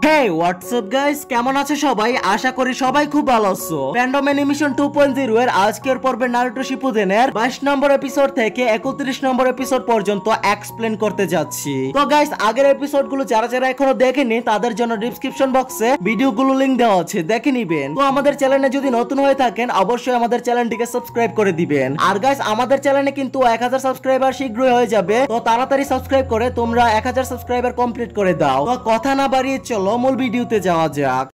Hey, what's up guys? কেমন আছে সবাই? আশা করি সবাই খুব ভালো আছো। Random Animation 2.0 এর আজকের পর্বে নারুটো শিপুদেনের 22 নম্বর এপিসোড থেকে 31 নম্বর এপিসোড পর্যন্ত এক্সপ্লেন করতে যাচ্ছি। তো গাইস, আগের এপিসোডগুলো যারা এখনো দেখেনি তাদের জন্য ডেসক্রিপশন বক্সে ভিডিওগুলো লিংক দেওয়া আছে, দেখে নিবেন। তো আমাদের চ্যানেলে যদি নতুন হয়ে থাকেন অবশ্যই আমাদের চ্যানেলটিকে সাবস্ক্রাইব করে দিবেন। আর গাইস, আমাদের চ্যানেলে কিন্তু 1000 সাবস্ক্রাইবার শীঘ্রই হয়ে যাবে। তো তাড়াতাড়ি সাবস্ক্রাইব করে তোমরা 1000 সাবস্ক্রাইবার কমপ্লিট করে দাও। তো কথা না বাড়িয়ে চলো মূল ভিডিওতে যাওয়া যাক।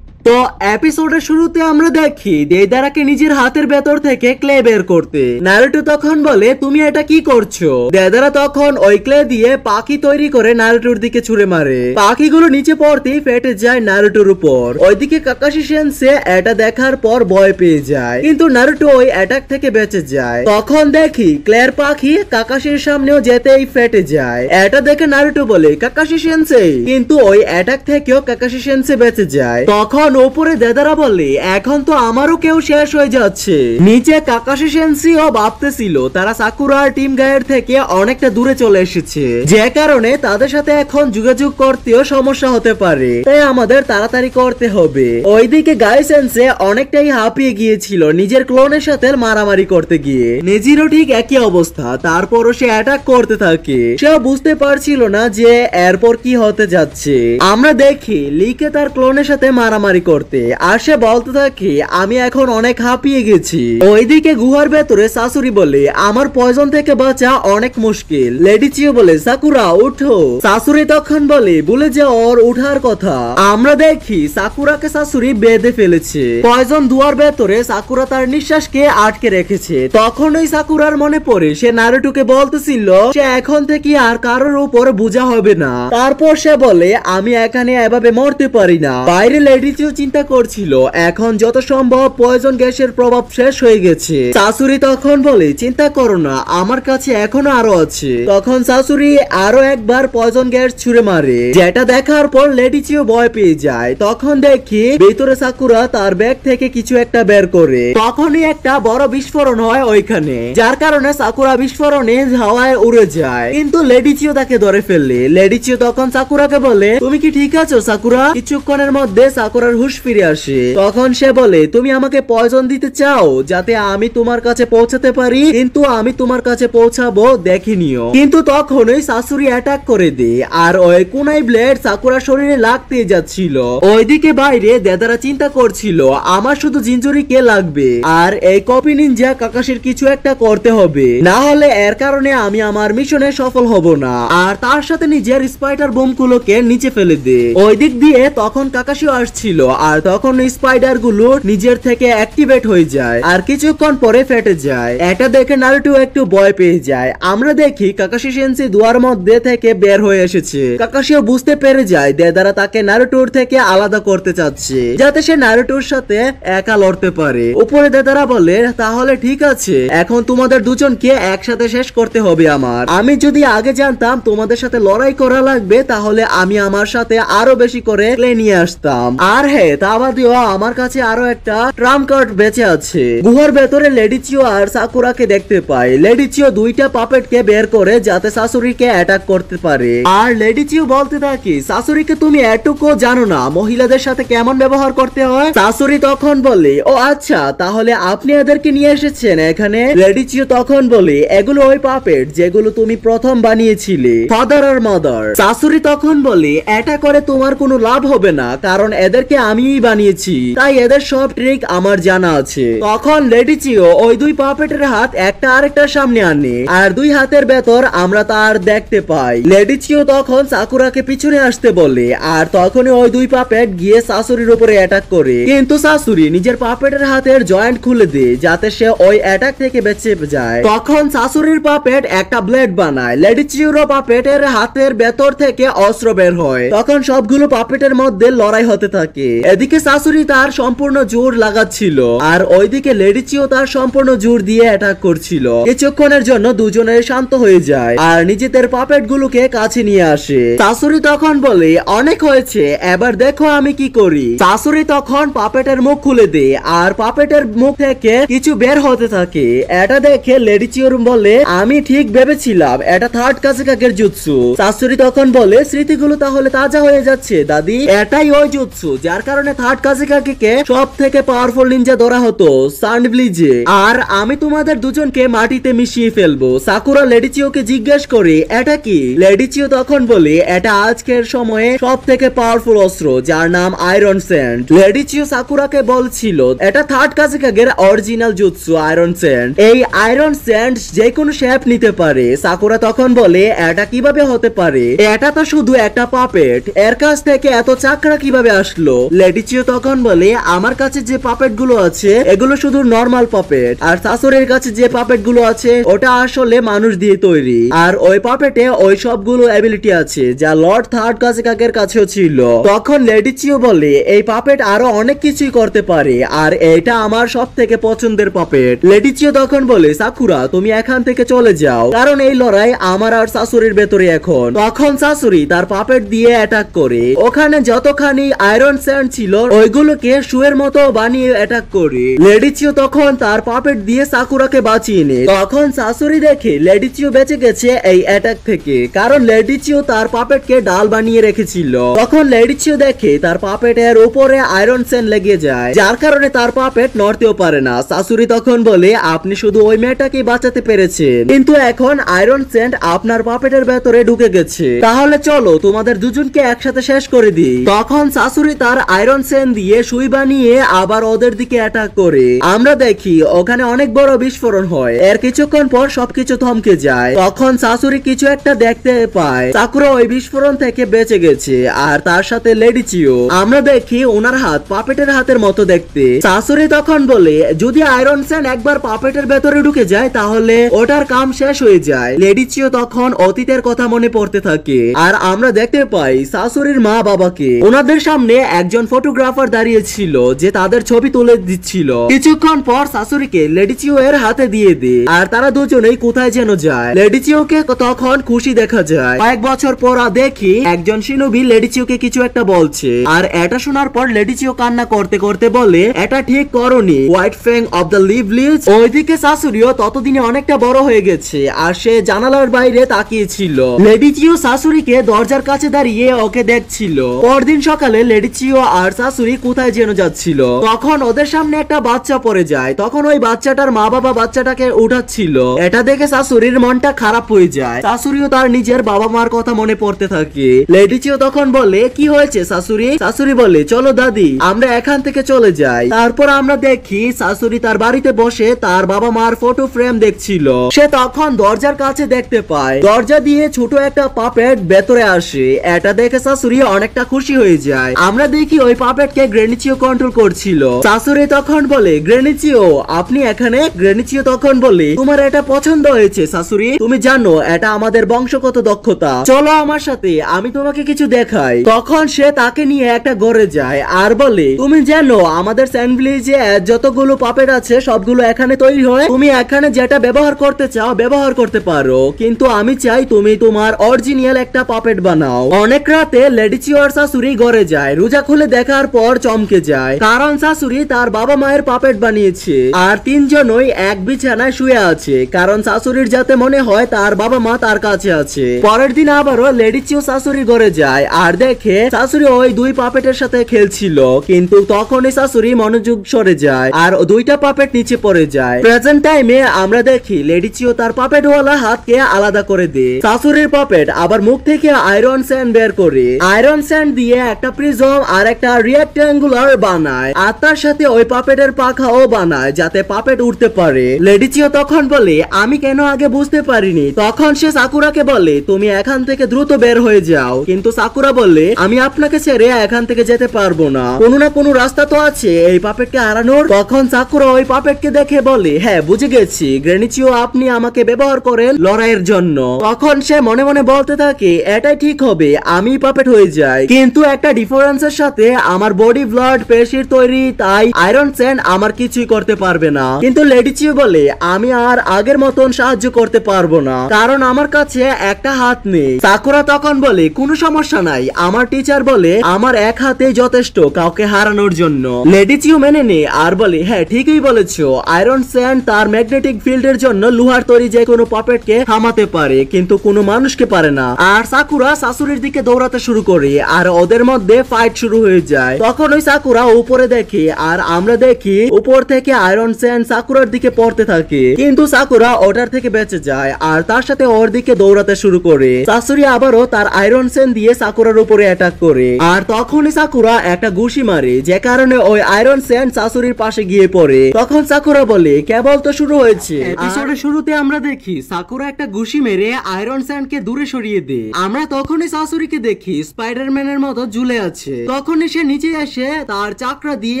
তো এপিসোডের শুরুতে আমরা দেখি দেইদারাকে নিজের হাতের ভেতর থেকে ক্লে বের করতে। নারুটো তখন বলে, তুমি এটা কি করছো? দেইদারা তখন ওই ক্লে দিয়ে পাখি তৈরি করে নারুটোর দিকে ছুঁড়ে মারে। পাখিগুলো নিচে পড়তেই ফেটে যায় নারুটোর উপর। ওইদিকে কাকাশি সেনসে এটা দেখার পর ভয় পেয়ে যায়, কিন্তু নারুটো ওই অ্যাটাক থেকে বেঁচে যায়। তখন দেখি ক্লের পাখি কাকাশির সামনেও যেতেই ফেটে যায়। এটা দেখে নারুটো বলে, কাকাশি সেনসে, কিন্তু ওই অ্যাটাক থেকেও কাকাশি সেনসে বেঁচে যায়। তখন উপরে দেদারা বলে, এখন তো আমারও কেউ শেষ হয়ে যাচ্ছে। নিচে কাকাশি সেনসিও ভাবতেছিল তারা সাকুরার টিম গায়ের থেকে অনেকটা দূরে চলে এসেছে, যে কারণে তাদের সাথে এখন যোগাযোগ করতেও সমস্যা হতে পারে। তাই আমাদের তাড়াতাড়ি করতে হবে। ওইদিকে গাই সেনসে অনেকটাই হাঁপিয়ে গিয়েছিল নিজের ক্লোনের সাথে মারামারি করতে গিয়ে। নেজিরও ঠিক একই অবস্থা, তারপরও সে অ্যাটাক করতে থাকে। সেও বুঝতে পারছিল না যে এরপর কি হতে যাচ্ছে। আমরা দেখি লিকে তার ক্লোনের সাথে মারামারি করতে, আর সে বলতে থাকে, আমি এখন অনেক হাঁপিয়ে গেছি। ওইদিকে গুহার ভেতরে শাশুড়ি বলে, আমার পয়জন থেকে বাঁচা অনেক মুশকিল। লেডি চিও বলে, সাকুরা উঠো। শাশুড়ি তখন বলে, ভুলে যা ওর উঠার কথা। আমরা দেখি সাকুরাকে শাশুড়ি বেঁধে ফেলেছে। পয়জন দুয়ার ভেতরে সাকুরা তার নিঃশ্বাসকে আটকে রেখেছে। তখনই সাকুরার মনে পড়ে সে নারুটোকে বলতেছিল সে এখন থেকে আর কারোর উপর বোঝা হবে না। তারপর সে বলে, আমি এখানে এভাবে মরতে পারি না। বাইরে লেডি চিও চিন্তা করছিল এখন যত সম্ভব পয়জন গ্যাসের প্রভাব শেষ হয়ে গেছে। শাশুড়ি তখন বলে, চিন্তা করো না, আমার কাছে এখনো আরো আছে। তখন শাশুড়ি আরো একবার পয়জন গ্যাস ছুঁড়ে মারে, যেটা দেখার পর লেডি চিও ভয় পেয়ে যায়। তখন দেখি ভেতরে সাকুরা তার ব্যাগ থেকে কিছু একটা বের করে। তখনই একটা বড় বিস্ফোরণ হয় ওইখানে, যার কারণে সাকুরা বিস্ফোরণে হাওয়ায় উড়ে যায়, কিন্তু লেডি চিও তাকে ধরে ফেললে। লেডি চিও তখন সাকুরাকে বলে, তুমি কি ঠিক আছো সাকুরা? কিছুক্ষণের মধ্যে সাকুরার হুঁশ ফিরে আসে। তখন সে বলে, তুমি আমাকে পয়জন দিতে চাও যাতে আমি তোমার কাছে পৌঁছাতে পারি, কিন্তু আমি তোমার কাছে পৌঁছাবো দেখে নিও। কিন্তু তখনই শাশুড়ি অ্যাটাক করে দেয়, আর ওই কুনাই ব্লেড সাকুরার শরীরে লাগতে যাচ্ছিল। ওইদিকে বাইরে দেদারা চিন্তা করছিল, আমার শুধু জিঞ্জুরিকে লাগবে, আর এই কপি নিনজা কাকাশির কিছু একটা করতে হবে, না হলে এর কারণে আমি আমার মিশনে সফল হব না। আর তার সাথে নিজের স্পাইডার বোমগুলোকে নিচে ফেলে দেয়। ওই দিক দিয়ে তখন কাকাশিও আসছিল, আর তখন স্পাইডার গুলো নিজের থেকে অ্যাক্টিভেট হয়ে যায়, আর কিছুক্ষণ পরে ফেটে যায়। এটা দেখে নারুটো একটু ভয় পেয়ে যায়। আমরা দেখি কাকাশি সেনসি দুয়ার মধ্যে থেকে বের হয়ে এসেছে। কাকাশিও বুঝতে পেরে যায় দেদারা তাকে নারুটোর থেকে আলাদা করতে চাচ্ছে, যাতে সে নারুটোর সাথে একা লড়তে পারে। উপরে দেদারা বলে, তাহলে ঠিক আছে, এখন তোমাদের দুজনকে একসাথে শেষ করতে হবে আমার। আমি যদি আগে জানতাম তোমাদের সাথে লড়াই করা লাগবে, তাহলে আমি আমার সাথে আরো বেশি করে ক্লে নিয়ে আসতাম। আর হ্যাঁ, তা বাদেও আমার কাছে আরো একটা ট্রাম্প কার্ড বেঁচে আছে। গুহার ভেতরে লেডি চিও আর সাকুরাকে দেখতে পায়। লেডি চিও দুইটা পাপেটকে বের করে যাতে শাশুড়িকে অ্যাটাক করতে পারে। আর লেডি চিও বলতে থাকে, শাশুড়িকে তুমি এটুকু জানো না মহিলাদের সাথে কেমন ব্যবহার করতে হয়? শাশুড়ি তখন বলে, ও আচ্ছা, তাহলে আপনি এদেরকে নিয়ে এসেছেন এখানে? লেডি চিও তখন বলে, এগুলো ওই পাপেট যেগুলো তুমি প্রথম বানিয়েছিলে, ফাদার আর মাদার। শাশুড়ি তখন বলে, এটা করে তোমার কোনো লাভ হবে না, কারণ এদেরকে আমিই বানিয়েছি, তাই এদের সব ট্রিক আমার জানা আছে। তখন লেডি চিও ওই দুই পাপেটের হাত একটা আরেকটার সামনে আনে, আর দুই হাতের ভেতর আমরা তার দেখতে পাই। লেডি চিও তখন সাকুরাকে পিছনে আসতে বলে, আর তখনই ওই দুই পাপেট গিয়ে শাশুড়ির উপরে অ্যাটাক করে, কিন্তু শাশুড়ি নিজের পাপেটের হাতের জয়েন্ট খুলে দেয় যাতে সে ওই অ্যাটাক থেকে বেঁচে যায়। তখন শাশুড়ির পাপেট একটা ব্লেড বানায়। লেডি চিওর পাপেটের হাতের ভেতর থেকে অস্ত্র বের হয়। তখন সবগুলো পাপেটের মধ্যে লড়াই হতে থাকে। এদিকে শাশুড়ি তার সম্পূর্ণ জোর লাগাচ্ছিল আর ওইদিকে লেডিচিও তার সম্পূর্ণ জোর দিয়ে অ্যাটাক করছিল। কিছুক্ষণের জন্য দুজনের শান্ত হয়ে যায় আর নিজেদের পাপেট গুলোকে কাছে নিয়ে আসে। শাশুড়ি তখন বলে অনেক হয়েছে, এবার দেখো আমি কি করি। শাশুড়ি তখন পাপেটের মুখ খুলে দেয় আর পাপেটের মুখ থেকে কিছু বের হতে থাকে। এটা দেখে লেডিচিওর বলে আমি ঠিক ভেবেছিলাম এটা থার্ড কাজেকাগের জুৎসু। শাশুড়ি তখন বলে স্মৃতিগুলো তাহলে তাজা হয়ে যাচ্ছে দাদি, এটাই ওই জুৎসু যার কারণে থার্ড কাজেকাগেকে সব থেকে পাওয়ারফুল নিনজা ধরা হতো সান ব্লিজে, আর আমি তোমাদের দুজনকে মাটিতে মিশিয়ে ফেলবো। সাকুরা লেডিচিওকে জিজ্ঞেস করে এটা কি। লেডিচিও তখন বলে এটা আজকের সময়ে সব থেকে পাওয়ারফুল অস্ত্র যার নাম আয়রন স্যান্ড। লেডিচিও সাকুরাকে বলছিল এটা থার্ড কাজেকাগের অরিজিনাল জুৎসু আয়রন স্যান্ড। এই আয়রন স্যান্ড যে কোনো শেপ নিতে পারে। সাকুরা তখন বলে এটা কিভাবে হতে পারে, এটা তো শুধু একটা পাপেট, এর কাছ থেকে এত চাকরা কিভাবে আসলো। লেডিচিও তখন বলে আমার কাছে যে পাপেট গুলো আছে এগুলো শুধু নরমাল পাপেট, আর শাশুড়ির কাছে যে পাপেট গুলো আছে ওটা আসলে মানুষ দিয়ে তৈরি, আর ওই পাপেটে ওই সবগুলো এবিলিটি আছে যা লর্ড থার্ড কাজেকাগের কাছেও ছিল। তখন লেডিচিও বলে এই পাপেট আরো অনেক কিছুই করতে পারে আর এটা আমার সব থেকে পছন্দের পাপেট। লেডিচিও তখন বলে সাকুরা তুমি এখান থেকে চলে যাও, কারণ এই লড়াই আমার আর শাশুড়ির ভেতরে এখন। তখন শাশুড়ি তার পাপেট দিয়ে অ্যাটাক করে ওখানে যতখানি আয়রন স্যান্ড ছিল ওইগুলোকে শুয়ের মতো বানিয়ে অ্যাটাক করে। লেডিচিও তখন তার পাপেট দিয়ে সাকুরাকে বাঁচিয়ে নেয়। তখন শাশুড়ি দেখে লেডিচিও বেঁচে গেছে এই অ্যাটাক থেকে, কারণ লেডিচিও তার পাপেটকে ডাল বানিয়ে রেখেছিল। তখন লেডিচিও দেখে তার পাপেটের উপরে আয়রন স্যান্ড লেগে যায় যার কারণে তার পাপেট নড়তেও পারে না। শাশুড়ি তখন বলে আপনি শুধু ওই মেয়েটাকে বাঁচাতে পেরেছেন, কিন্তু এখন আয়রন স্যান্ড আপনার পাপেটের ভেতরে ঢুকে গেছে, তাহলে চলো তোমাদের দুজনকে একসাথে শেষ করে দিই। তখন শাশুড়ি তার আয়রন স্যান্ড দিয়ে সুই বানিয়ে আবার ওদের দিকে অ্যাটাক করে। আমরা দেখি ওখানে অনেক বড় বিস্ফোরণ হয়, এর কিছুক্ষণ পর সবকিছু থমকে যায়। তখন শাশুড়ি কিছু একটা দেখতে পায়, সাকুরা ওই বিস্ফোরণ থেকে বেঁচে গেছে আর তার সাথে লেডিচিও। আমরা দেখি ওনার হাত পাপেটের হাতের মতো দেখতে। শাশুড়ি তখন বলে যদি আয়রন স্যান্ড একবার পাপেটের ভেতরে ঢুকে যায় তাহলে ওটার কাম শেষ হয়ে যায়। লেডিচিও তখন অতীতের কথা মনে পড়তে থাকে আর আমরা দেখতে পাই শাশুড়ির মা বাবাকে। ওনাদের সামনে একজন ফটোগ্রাফার দাঁড়িয়ে ছিল যে তাদের ছবি তুলে দিচ্ছিল। কিছুক্ষণ পর শাশুড়িকে লেডিচিও এর হাতে দিয়ে দেয় আর তারা দুজনেই কোথায় যেন যায়। লেডিচিওকে তখন খুশি দেখা যায়। কয়েক বছর পর দেখি একজন শিনোবি লেডিচিওকে কিছু একটা বলছে আর এটা শোনার পর লেডিচিও কান্না করতে করতে বলে এটা ঠিক করনি হোয়াইট ফ্যাং অফ দ্য লিভলিজ। ওইদিকে শাশুড়িও ততদিনে অনেকটা বড় হয়ে গেছে আর সে জানালার বাইরে তাকিয়েছিল। লেডিচিও শাশুড়িকে দরজার কাছে দাঁড়িয়ে ওকে দেখছিল। পরদিন সকালে লেডিচিও আর শাশুড়ি কোথায় যেন যাচ্ছিল, তখন ওদের সামনে একটা বাচ্চা পড়ে যায়। তখন ওই বাচ্চাটার মা বাবা বাচ্চাটাকে উঠাচ্ছিল। এটা দেখে শাশুড়ির মনটা খারাপ হয়ে যায়। শাশুড়িও তার নিজের বাবা মার কথা মনে পড়তে থাকে। লেডিচিও তখন বলে কি হয়েছে শাশুড়ি। শাশুড়ি বলে চলো দাদি আমরা এখান থেকে চলে যাই। তারপর আমরা দেখি শাশুড়ি তার বাড়িতে বসে তার বাবা মার ফটো ফ্রেম দেখছিল। সে তখন দরজার কাছে দেখতে পায় দরজা দিয়ে ছোট একটা পাপেট ভেতরে আসে। এটা দেখে শাশুড়ি অনেকটা খুশি হয়ে যায়। আমরা দেখি ওই পাপেটকে গ্রেনিচিও কন্ট্রোল করছিল। শাশুড়ি তখন বলে গ্রেনিচিও আপনি এখানে। গ্রেনিচিও তখন বলে তোমার এটা পছন্দ হয়েছে শাশুড়ি, তুমি জানো এটা আমাদের বংশগত দক্ষতা, চলো আমার সাথে আমি তোমাকে কিছু দেখাই। তখন সে তাকে নিয়ে একটা ঘরে যায় আর বলে তুমি জানো আমাদের স্যান্ডভিচে যতগুলো পাপেট আছে সবগুলো এখানে তৈরি হয়, তুমি এখানে যেটা ব্যবহার করতে চাও ব্যবহার করতে পারো, কিন্তু আমি চাই তুমি তোমার অরিজিনাল একটা পাপেট বানাও। অনেক রাতে লেডিচিও আর শাশুড়ি ঘরে যায়। রোজা খুলে দেখার পর চমকে যায়, কারণ শাশুড়ি তার বাবা মায়ের পাপেট বানিয়েছে আর তিনজনই এক বিছানায় শুয়ে আছে, কারণ শাশুড়ির যাতে মনে হয় তার বাবা মা তার কাছে আছে। পরের দিন আবারও লেডিচিও শাশুড়ি ঘরে যায় আর দেখে শাশুড়ি ওই দুই পাপেটের সাথে খেলছিল, কিন্তু তখনই শাশুড়ি মনোযোগ সরে যায় আর দুইটা পাপেট নিচে পড়ে যায়। প্রেজেন্ট টাইমে আমরা দেখি লেডিচিও তার পাপেট ওয়ালা হাতকে আলাদা করে দেয়। শাশুড়ির পাপেট আবার মুখ থেকে আয়রন স্যান্ড বের করে আয়রন স্যান্ড দিয়ে একটা প্রিজম আর একটা রিয়াক্ট্যাঙ্গুলার বানায় আর তার সাথে ওই পাপেটের পাখাও বানায় যাতে পাপেট উঠতে পারে। লেডিচিও তখন বলে আমি কেন আগে বুঝতে পারিনি। তখন সে সাকুরাকে বলে তুমি এখান থেকে দ্রুত বের হয়ে যাও, কিন্তু সাকুরা বলে আমি আপনাকে ছেড়ে এখান থেকে যেতে পারবো না, কোনো না কোনো রাস্তা তো আছে এই পাপেটকে হারানোর। তখন সাকুরা ওই পাপেটকে দেখে বলে হ্যাঁ বুঝে গেছি গ্রেনিচিও আপনি আমাকে ব্যবহার করেন লড়াইয়ের জন্য। তখন সে মনে মনে বলতে থাকে এটাই ঠিক হবে, আমি পাপেট হয়ে যাই, কিন্তু একটা ডিফারেন্সের সাথে সাথে আমার বডি ব্লাড পেশির তৈরি, তাই আয়রন স্যান্ড আমার কিছুই করতে পারবে না। কিন্তু লেডি চিউ বলে আমি আর আগের মতন সাহায্য করতে পারবো না, কারণ আমার কাছে একটা হাত নেই। সাকুরা তখন বলে কোনো সমস্যা নাই, আমার টিচার বলে আমার এক হাতে যথেষ্ট কাউকে হারানোর জন্য। লেডি চিউ মেনে নেয় আর বলে হ্যাঁ ঠিকই বলেছো, আয়রন স্যান্ড তার ম্যাগনেটিক ফিল্ডের জন্য লোহার তৈরি যে কোনো পাপেটকে থামাতে পারে, কিন্তু কোনো মানুষকে পারে না। আর সাকুরা শাশুড়ির দিকে দৌড়াতে শুরু করে আর ওদের মধ্যে ফাইট শুরু হয়ে যায়। তখন ওই সাকুরা উপরে দেখে আর আমরা দেখি উপর থেকে আয়রন স্যান্ড সাকুরার দিকে পড়তে থাকে, কিন্তু সাকুরা ওটার থেকে বেঁচে যায় আর তার সাথে ওর দিকে দৌড়াতে শুরু করে। শাশুড়ি আবারও তার আয়রন স্যান্ড দিয়ে সাকুরার উপরে অ্যাটাক করে আর তখনই সাকুরা একটা ঘুষি মারে, যে কারণে ওই আয়রন স্যান্ড শাশুড়ির পাশে গিয়ে পড়ে। তখন সাকুরা বলে কেবল তো শুরু হয়েছে। এপিসোডের শুরুতে আমরা দেখি সাকুরা একটা ঘুষি মেরে আয়রন স্যান্ডকে দূরে সরিয়ে দেয়। আমরা তখনই শাশুড়িকে দেখি স্পাইডারম্যানের মতো ঝুলে আছে। তখনই সে নিচে এসে তার চাকরা দিয়ে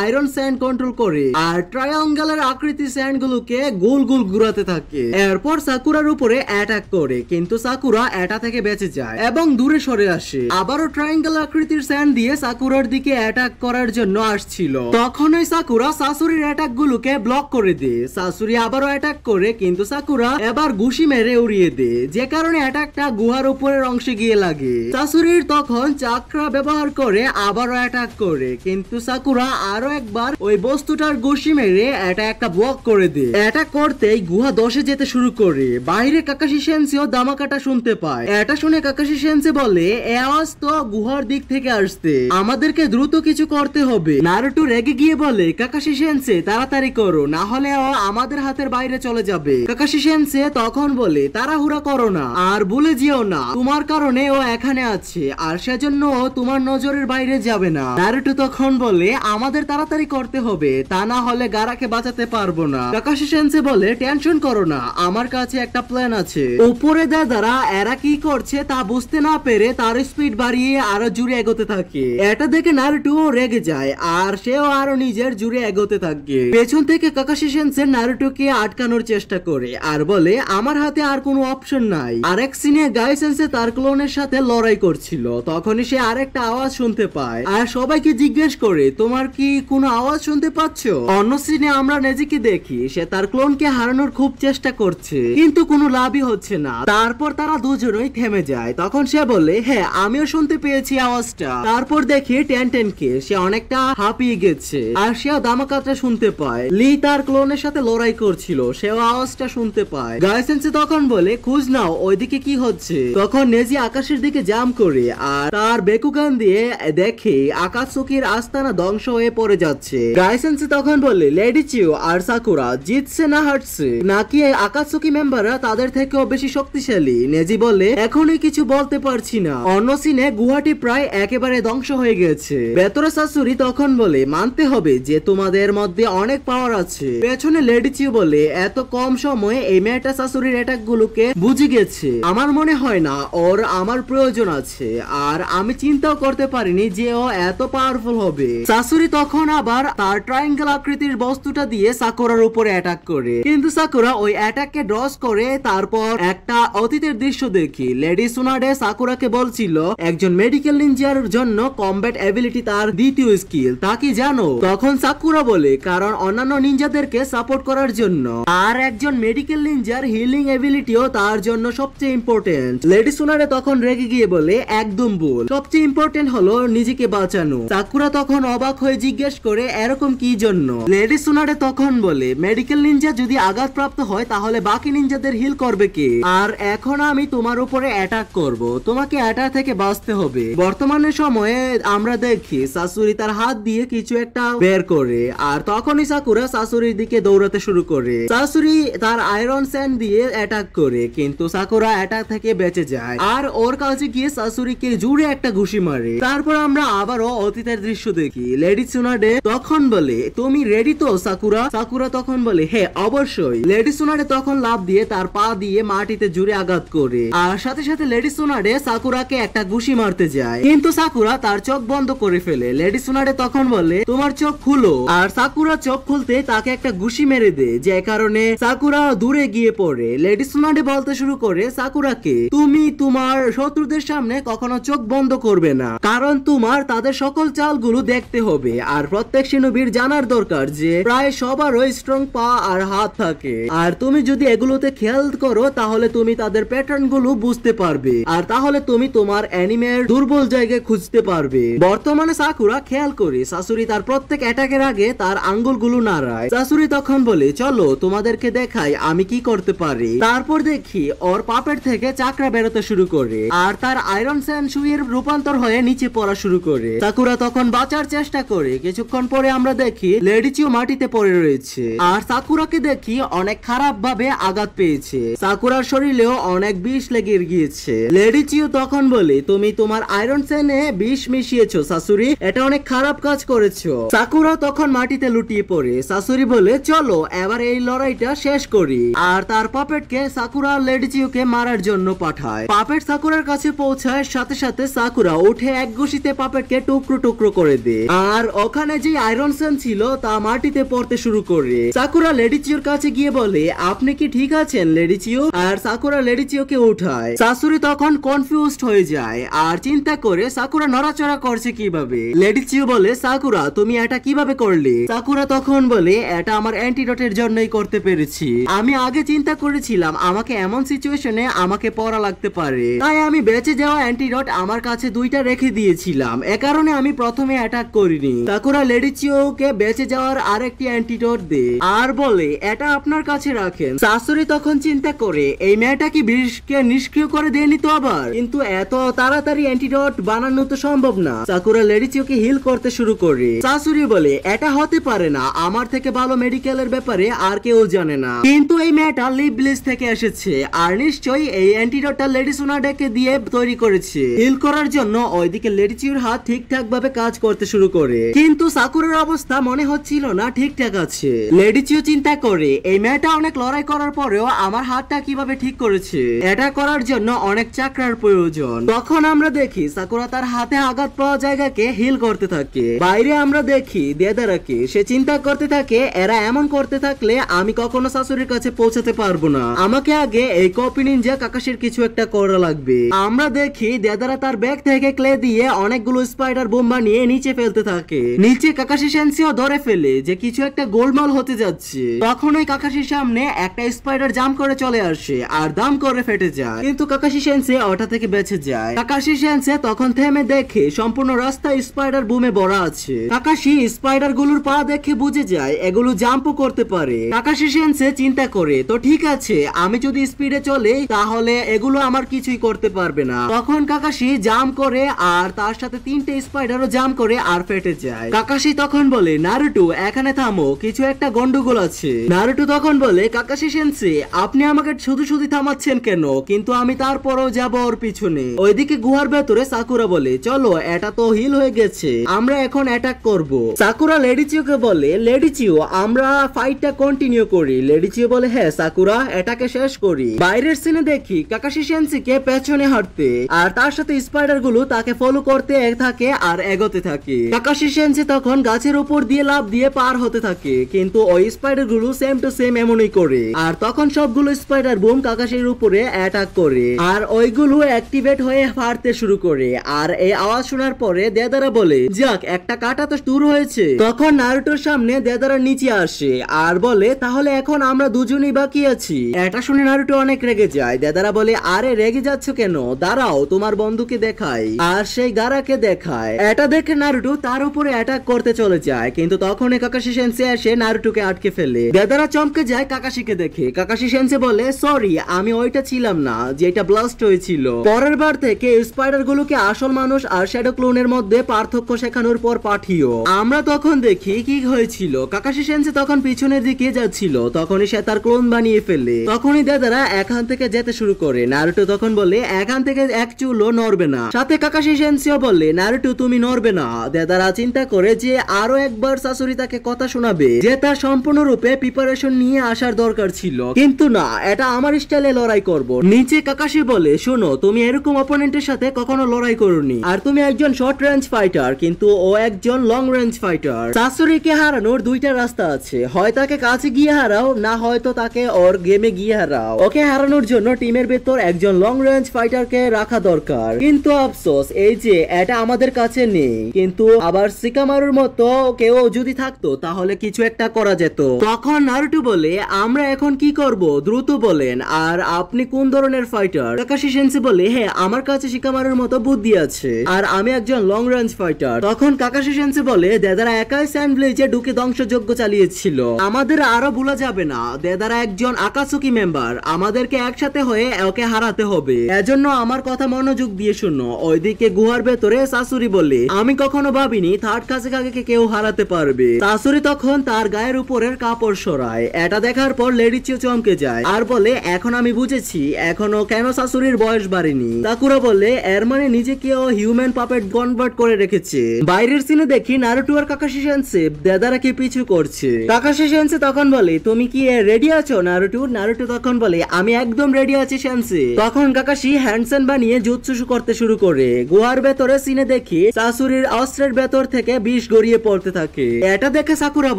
আয়রন স্যান্ড কন্ট্রোল করে আর ট্রায়াঙ্গেলের আকৃতি স্যান্ড গুলোকে গোল গোল ঘুরাতে থাকে। এরপর সাকুরার উপরে অ্যাটাক করে, কিন্তু সাকুরা এটা থেকে বেঁচে যায় এবং দূরে সরে আসে। আবারও ট্রায়াঙ্গেল আকৃতির স্যান্ড দিয়ে সাকুরার দিকে অ্যাটাক করার জন্য আসছিল। তখনই সাকুরা শাশুড়ির অ্যাটাক গুলোকে ব্লক করে দেয়। শাশুড়ি আবারও অ্যাটাক করে, কিন্তু সাকুরা এবার ঘুষি মেরে উড়িয়ে দেয়, যে কারণে অ্যাটাকটা গুহার উপরের অংশে গিয়ে লাগে। শাশুড়ির তখন চাকরা ব্যবহার করে আবারও অ্যাটাক করে, কিন্তু সাকুরা আরো একবার ওই বস্তুটার ঘুষি মেরে এটা একটা ব্লক করে দেয়। অ্যাটাক করতেই গুহা দশে যেতে শুরু করে। বাইরে কাকাশি সেন্সিও দামাকাটা শুনতে পায়। এটা শুনে কাকাশি সেন্সি বলে এ আওয়াজ তো গুহার দিক থেকে আসছে, আমাদেরকে দ্রুত কিছু করতে হবে। নারুটো রেগে গিয়ে বলে কাকাশি সেন্সি তাড়াতাড়ি করো, না হলে ও আমাদের হাতের বাইরে চলে যাবে। কাকাশি সেন্সি তখন বলে তাড়াহুড়া করো না আর ভুলে যেও না তোমার কারণে ও এখানে আছে আর সেজন্য ও তোমার নজরের বাইরে যাবে না। নারুটো তখন বলে আমাদের তাড়াতাড়ি করতে হবে, তা না হলে গারাকে বাঁচাতে পারবো না। কাকাশি সেন্সি বলে টেনশন করো না, আমার কাছে একটা প্ল্যান আছে। উপরে দাদারা এরা কি করছে তা বুঝতে না পেরে তার স্পিড বাড়িয়ে আরো জুড়ে এগোতে থাকে। এটা দেখে নারুটো রেগে যায় আর সেও আরো নিজের জুড়ে এগোতে থাকে। পেছন থেকে কাকাশি সেন্সি নারুটোকে আটকানোর চেষ্টা করে আর বলে আমার হাতে আর কোনো অপশন নাই। আরেক সিনে গাই সেন্সি তার ক্লোনের সাথে লড়াই করছিল। তখনই সে আরেকটা আওয়াজ শুনতে পায় আর সবাইকে জিজ্ঞেস করে তোমার কি কোনো আওয়াজ শুনতে পাচ্ছ? অন্য সিনে আমরা নেজিকে দেখি সে তার ক্লোনকে হারানোর খুব চেষ্টা করছে, কিন্তু কোনো লাভই হচ্ছে না। তারপর তারা দুজনেই থেমে যায়। তখন সে বলে হ্যাঁ আমিও শুনতে পেয়েছি আওয়াজটা। তারপর দেখি টেনটেনকে সে অনেকটা হাঁপিয়ে গেছে আর সেও দামাকাটা শুনতে পায়। লি তার ক্লোনের সাথে লড়াই করছিল, সেও আওয়াজটা শুনতে পায়। গাই সেন্সি তখন বলে খোঁজ নাও ওইদিকে কি হচ্ছে। তখন নেজি আকাশের দিকে জাম করে আর তার বেকুগান দিয়ে দেখে আকাশচুকির আস্তানা ধ্বংস হয়ে পড়ে যাচ্ছে। গাই সেন্সি তখন বলে লেডি চিউ আর সাকুরা জিতছে না হারছে, নাকি আকাশচুকি মেম্বাররা তাদের থেকেও বেশি শক্তিশালী? নেজি বলে এখনই কিছু বলতে পারছি না। অন্য সিনে গুহাটি প্রায় একেবারে ধ্বংস হয়ে গেছে। ভেতরে শাশুড়ি তখন বলে মানতে হবে যে তোমাদের মধ্যে অনেক পাওয়ার আছে। পেছনে লেডি চিউ বলে এত কম সময়ে এই মেয়েটা শাশুড়ির অ্যাটাক গুলোকে বুঝে গেছে, আমার মনে হয় না ওর আমার প্রয়োজন আছে, আর আমি চিন্তাও করতে পারিনি যে ও এত পাওয়ারফুল হবে। শাশুড়ি তখন আবার তার ট্রায়াঙ্গেল আকৃতির বস্তুটা দিয়ে সাকুরার উপরে অ্যাটাক করে, কিন্তু সাকুরা ওই অ্যাটাককে ডজ করে। তারপর একটা অতীতের দৃশ্য দেখি। লেডি সুনাডে সাকুরাকে বলছিল একজন মেডিকেল নিনজার জন্য কমব্যাট এবিলিটি তার দ্বিতীয় স্কিল, তা কি জানো? তখন সাকুরা বলে কারণ অন্যান্য নিনজাদেরকে সাপোর্ট করার জন্য, আর একজন মেডিকেল নিনজার হিলিং এবিলিটিও তার জন্য সবচেয়ে ইম্পর্টেন্ট। লেডি সুনাডে তখন রেগে গিয়ে বলে একদম ভুল, সবচেয়ে ইম্পর্টেন্ট হলো নিজেকে বাঁচানো। সাকুরা তখন অবাক হয়ে জিজ্ঞেস করে এরকম কি জন্য? লেডি সুনাডে তখন বলে মেডিকেল নিনজা যদি আঘাতপ্রাপ্ত হয় তাহলে বাকি নিনজাদের হিল করবে কে? আর এখন আমি তোমার উপরে অ্যাটাক করব, তোমাকে অ্যাটাক থেকে বাঁচতে হবে। বর্তমানে সময়ে আমরা দেখি শাশুড়ি তার হাত দিয়ে কিছু একটা বের করে আর তখনই সাকুরা শাশুড়ির দিকে দৌড়াতে শুরু করে। শাশুড়ি তার আয়রন স্যান্ড দিয়ে অ্যাটাক করে, কিন্তু সাকুরা অ্যাটাক থেকে বেঁচে যায় আর ওর কাছে গিয়ে শাশুড়িকে জুড়ে একটা ঘুষি মারে। তারপর আমরা আবারও অতীতের দৃশ্য দেখি। লেডি সুনাডে তখন বলে তুমি রেডি তো সাকুরা? সাকুরা তখন বলে হ্যাঁ অবশ্যই। লেডি সুনাডে তখন লাফ দিয়ে তার পা দিয়ে মাটিতে জুড়ে আঘাত করে আর সাথে সাথে লেডি সুনাডে সাকুরাকে একটা ঘুষি মারতে যায়, কিন্তু সাকুরা তার চোখ বন্ধ করে ফেলে। লেডি সুনাডে তখন বলে তোমার চোখ খুলো, আর সাকুরা চোখ খুলতে তাকে একটা ঘুষি মেরে দেয়, যে কারণে সাকুরা দূরে গিয়ে পড়ে। লেডি সুনাডে বলতে শুরু করে সাকুরাকে তুমি তোমার শত্রুদের সামনে কখনো চোখ বন্ধ করবে না, কারণ তোমার তাদের সকল চালগুলো দেখতে হবে। আর প্রত্যেক শিনোবির জানার দরকার যে প্রায় সবারই স্ট্রং পা আর হাত থাকে, আর তুমি যদি এগুলোতে খেয়াল করো তাহলে তুমি তাদের প্যাটার্ন গুলো বুঝতে পারবে, আর তাহলে তুমি তোমার অ্যানিমের দুর্বল জায়গায় খুঁজতে পারবে। বর্তমানে সাকুরা খেয়াল করে সাসুরি তার প্রত্যেক অ্যাটাকের আগে তার আঙ্গুলগুলো নাড়ায়। সাসুরি তখন বলে চলো তোমাদেরকে দেখাই আমি কি করতে পারি। তারপর দেখি ওর পাপেট থেকে চাকরা বেরোতে শুরু করে আর তার আয়রন সেনসুইয়ের রূপান্তর হয়ে নিচে পড়া শুরু করে। সাকুরা তখন বাঁচার চেষ্টা করে। কিছুক্ষণ পরে আমরা দেখি লেডি চিও মাটিতে পড়ে রয়েছে আর সাকুরাকে দেখি অনেক খারাপ ভাবে আঘাত পেয়েছে। সাকুরার শরীরেও অনেক বিষ লেগে গিয়েছে। লেডি চিও তখন বলে তুমি তোমার আয়রন সেনে বিষ মিশিয়েছো সাসুরি, এটা অনেক খারাপ কাজ করেছো। সাকুরা তখন মাটিতে লুটিয়ে পড়ে। সাসুরি বলে চলো এবার এই লড়াইটা শেষ করি, আর তার পাপেটকে সাকুরা লেডি চিওকে মারার জন্য পাঠায়। পাপেট সাকুরার কাছে পৌঁছায়, সাথে সাথে সাকুরা উঠে এক ঘুষিতে পাপেটকে টুকরো টুকরো করে দেয় আর ওখানে যে আয়রন সেন ছিল তা মাটিতে পড়তে শুরু করে। সাকুরা লেডি চিওর কাছে গিয়ে বলে আপনি কি ঠিক আছেন লেডি চিও, আর সাকুরা লেডি চিওকে উঠায়। সাসুরি তখন কনফিউজড হয়ে যায় আর চিন্তা করে সাকুরা নড়াচড়া করছে কিভাবে। লেডি চিও বলে সাকুরা তুমি এটা কিভাবে করলে। সাকুরা তখন বলে এটা আমার অ্যান্টিডোটের জন্যই করতে পেরেছি। আমি আগে চিন্তা করেছিলাম আমাকে এমন সিচুয়েশনে আমাকে পড়া লাগতে পারে, তাই আমি বেঁচে যাওয়া অ্যান্টিডোট আমার কাছে দুইটা রেখে দিয়েছিলাম, এ কারণে আমি প্রথমে অ্যাটাক করিনি। সাকুরা লেডি চিওকে বেঁচে যাওয়ার আরেকটি অ্যান্টিডোট দেয় আর বলে এটা আপনার কাছে রাখেন। শাশুড়ি তখন চিন্তা করে এই মেয়েটা কি বিষকে নিষ্ক্রিয় করে দেয়নি তো আবার, কিন্তু এত তাড়াতাড়ি অ্যান্টিডোট বানানো তো সম্ভব না। সাকুরা লেডি চিওকে হিল করতে শুরু করে। শাশুড়ি বলে এটা হতে পারে না, আমার থেকে ভালো মেডিকেলের ব্যাপারে আর কেউ জানে না, কিন্তু এই মেয়েটা লিপ ব্লিজ থেকে এসেছে আর নিশ্চয়ই এই অ্যান্টিডোটটা লেডি সোনাডাকে দিয়ে তৈরি করেছে। হিল করার জন্য ওইদিকে লেডি চিওর হাত ঠিকঠাক ভাবে কাজ করতে শুরু করে, কিন্তু সাকুরার অবস্থা মনে হচ্ছিল না ঠিকঠাক আছে। লেডি চিও চিন্তা করে এই মেয়েটা অনেক লড়াই করার পরেও আমার হাতটা কিভাবে ঠিক করেছে, এটা করার জন্য অনেক চাকরার প্রয়োজন। তখন আমরা দেখি সাকুরা তার হাতে আঘাত পাওয়া জায়গাকে হিল করতে থাকে। বাইরে আমরা দেখি দেদারাকে, সে চিন্তা করতে থাকে এরা এমন করতে থাকলে আমি কখনো শাশুড়ির কাছে পৌঁছাতে পারবো না, আমাকে আগে এই কপি নিনজা কাকাশির কিছু একটা করা লাগবে। আমরা দেখি দেদারা তার ব্যাগ থেকে ক্লে দিয়ে অনেকগুলো স্পাইডার বোম বানিয়ে নিচে ফেলতে থাকে। নিচে কাকাশি সেন্সিও ধরে ফেলে যে কিছু একটা গোলমাল হতে যাচ্ছে। তখন ওই কাকাশির সামনে একটা স্পাইডার জাম্প করে চলে আসে আর দাম করে ফেটে যায়, কিন্তু কাকাশি সেন্সে ওটা থেকে বেঁচে যায়। কাকাশি সেন্সে তখন থেমে দেখে সম্পূর্ণ রাস্তা স্পাইডার বুমে ভরা আছে। কাকাশি স্পাইডার গুলোর পা দেখে বুঝে যায় এগুলো জাম্পও করতে পারে। কাকাশি সেন্সে চিন্তা করে তো ঠিক আছে আমি যদি স্পিডে চলে তাহলে এগুলো আমার কিছুই করতে পারবে না। তখন কাকাশি জাম্প করে আর তার সাথে তিনটে স্পাইডারও জাম্প করে আর ফেটে যায়। কাকাশি তখন বলে নারুটো এখানে থামো, কিছু একটা গন্ডগোল আছে। নারুটো তখন বলে কাকাশি সেন্সে আপনি আমাকে শুধু শুধু থামাচ্ছেন কেন, কিন্তু আমি তারপরও যাব ওর পিছনে। ওইদিকে গুহার ভেতরে সাকুরা বলে চলো এটা তো হিল হয়ে গেছে, আমরা এখন অ্যাটাক করব। সাকুরা লেডি চিওকে বলে লেডি চিও আমরা ফাইটটা কন্টিনিউ করি। লেডি চিও বলে হ্যাঁ সাকুরা এটাকে শেষ করি। বাইরের সিনে দেখি কাকাশি সেন্সিকে পেছনে হাঁটতে আর তার সাথে স্পাইডার গুলো তাকে ফলো করতে থাকে আর এগোতে থাকে। কাকাশি সেন্সি তখন গাছের উপর দিয়ে লাফ দিয়ে পার হতে থাকে, কিন্তু ওই স্পাইডার গুলো সেম টু সেম এমনই করে। আর তখন সবগুলো স্পাইডার বুম কাকাশির উপরে অ্যাটাক করে আর ওইগুলো অ্যাক্টিভেট হয়ে ফাড়তে শুরু করে। আর এই আওয়াজ শোনার পরে দেদারা বলে যাক একটা কাটা তো দূর হয়েছে। তখন নারুটোর সামনে দেদারা নিচে আসে আর বলে তাহলে এখন আমরা দুজনই বাকি আছি। এটা শুনে নারুটো অনেক রেগে যায়। দেদারা বলে আরে রেগে যাচ্ছ কেন, দাঁড়াও তোমার বন্ধুকে দেখাই। আর সেই গারাকে দেখায়। এটা দেখে নারুটো তার উপরে অ্যাটাক করতে চলে যায়, কিন্তু তখন কাকাশি সেন্সে এসে নারুটোকে আটকে ফেলে। দেদারা চমকে যায় কাকাশিকে দেখে। কাকাশি সেন্সে বলে সরি আমি ওইটা ছিলাম না যেটা ব্লাস্ট হয়েছিল। পরের বার থেকে স্পাইডার গুলোকে আসল মানুষ আর শ্যাডো ক্লোনের মধ্যে পার্থক্য শেখানোর পর পাঠিও। আমরা তখন দেখি কি হয়েছিল। কাকাশি সেন্সে তখন পিছনের দিকে যাচ্ছিল, তখনই সে তার ক্লোন বানিয়ে ফেলে। তখনই দেদারা এখান থেকে যেতে শুরু করে। নারুটো তখন বলে এখান থেকে এক চুলও নড়বে না। সাথে কাকাশি সেন্সেও বলে নারুটো তুমি নড়বে না। দেদারা চিন্তা করে যে আরো একবার শাশুড়ি তাকে কথা শোনাবে যে তার সম্পূর্ণরূপে প্রিপারেশন নিয়ে আসার দরকার ছিল, কিন্তু না এটা আমার স্টাইলে লড়াই করব। নিচে কাকাশি বলে শোনো তুমি এরকম অপোনেন্টের সাথে কখনো লড়াই করোনি, আর তুমি একজন শর্ট রেঞ্জ ফাইটার কিন্তু ও একজন লং রেঞ্জ ফাইটার। শাশুড়িকে হারানোর দুইটা রাস্তা আছে, হয় তাকে কাছে গিয়ে হারাও না হয়তো তাকে ওর গেমে গিয়ে হারাও। ওকে হারানোর জন্য টিমের ভেতর একজন লং রেঞ্জ ফাইটারকে রাখা দরকার, কিন্তু আফসোস এই যে এটা আমাদের আমাদের কাছে নেই, কিন্তু আবার শিকামারুর মতো কেউ যদি থাকতো তাহলে কিছু একটা করা যেত। তখন নারুটো বলে আমরা এখন কি করব দ্রুত বলেন, আর আপনি কোন ধরনের ফাইটার? কাকাশি সেন্সেই বলে হ্যাঁ আমার কাছে শিকামারুর মতো বুদ্ধি আছে, আর আমি একজন লং রেঞ্জ ফাইটার। তখন কাকাশি সেন্সেই বলে দেদারা একাই স্যান্ড ভিলেজে ঢুকে ধ্বংসযজ্ঞ চালিয়েছিল, আমাদের আরো ভুলা যাবে না দেদারা একজন আকাসুকি মেম্বার, আমাদেরকে একসাথে হয়ে ওকে হারাতে হবে, এজন্য আমার কথা মনোযোগ দিয়ে শুনো। ওইদিকে গুহার ভেতরে সাসুরি বলে আমি কখনো ভাবিনি থার্ড কাজেকাগেকে কেউ হারাতে পারবে। সাসুরি তখন তার গায়ের উপরের কাপড় সরায়, এটা দেখার পর লেডিচিও চমকে যায় আর বলে এখন আমি বুঝেছি এখনো কেন সাসুরির বয়স বাড়েনি। সাকুরা বলে এর মানে নিজেকে ও হিউম্যান পাপেট কনভার্ট করে রেখেছে। বাইরের সিনে দেখি নারুটো আর কাকাশি সেন্সেই দেদারাকে পিছু করছে। কাকাশি সেন্সেই তখন বলে তুমি কি রেডি আছো নারুটো? নারুটো তখন বলে আমি একদম রেডি আছি সেন্সেই। তখন কাকাশি হ্যান্ডসেন বানিয়ে জুৎসু করতে শুরু করে। গুহার ভেতরে সিনে দেখি সাসুরির অস্ত্রের ভেতর থেকে বিষ গড়িয়ে পড়তে থাকে। এটা দেখে সাকুরা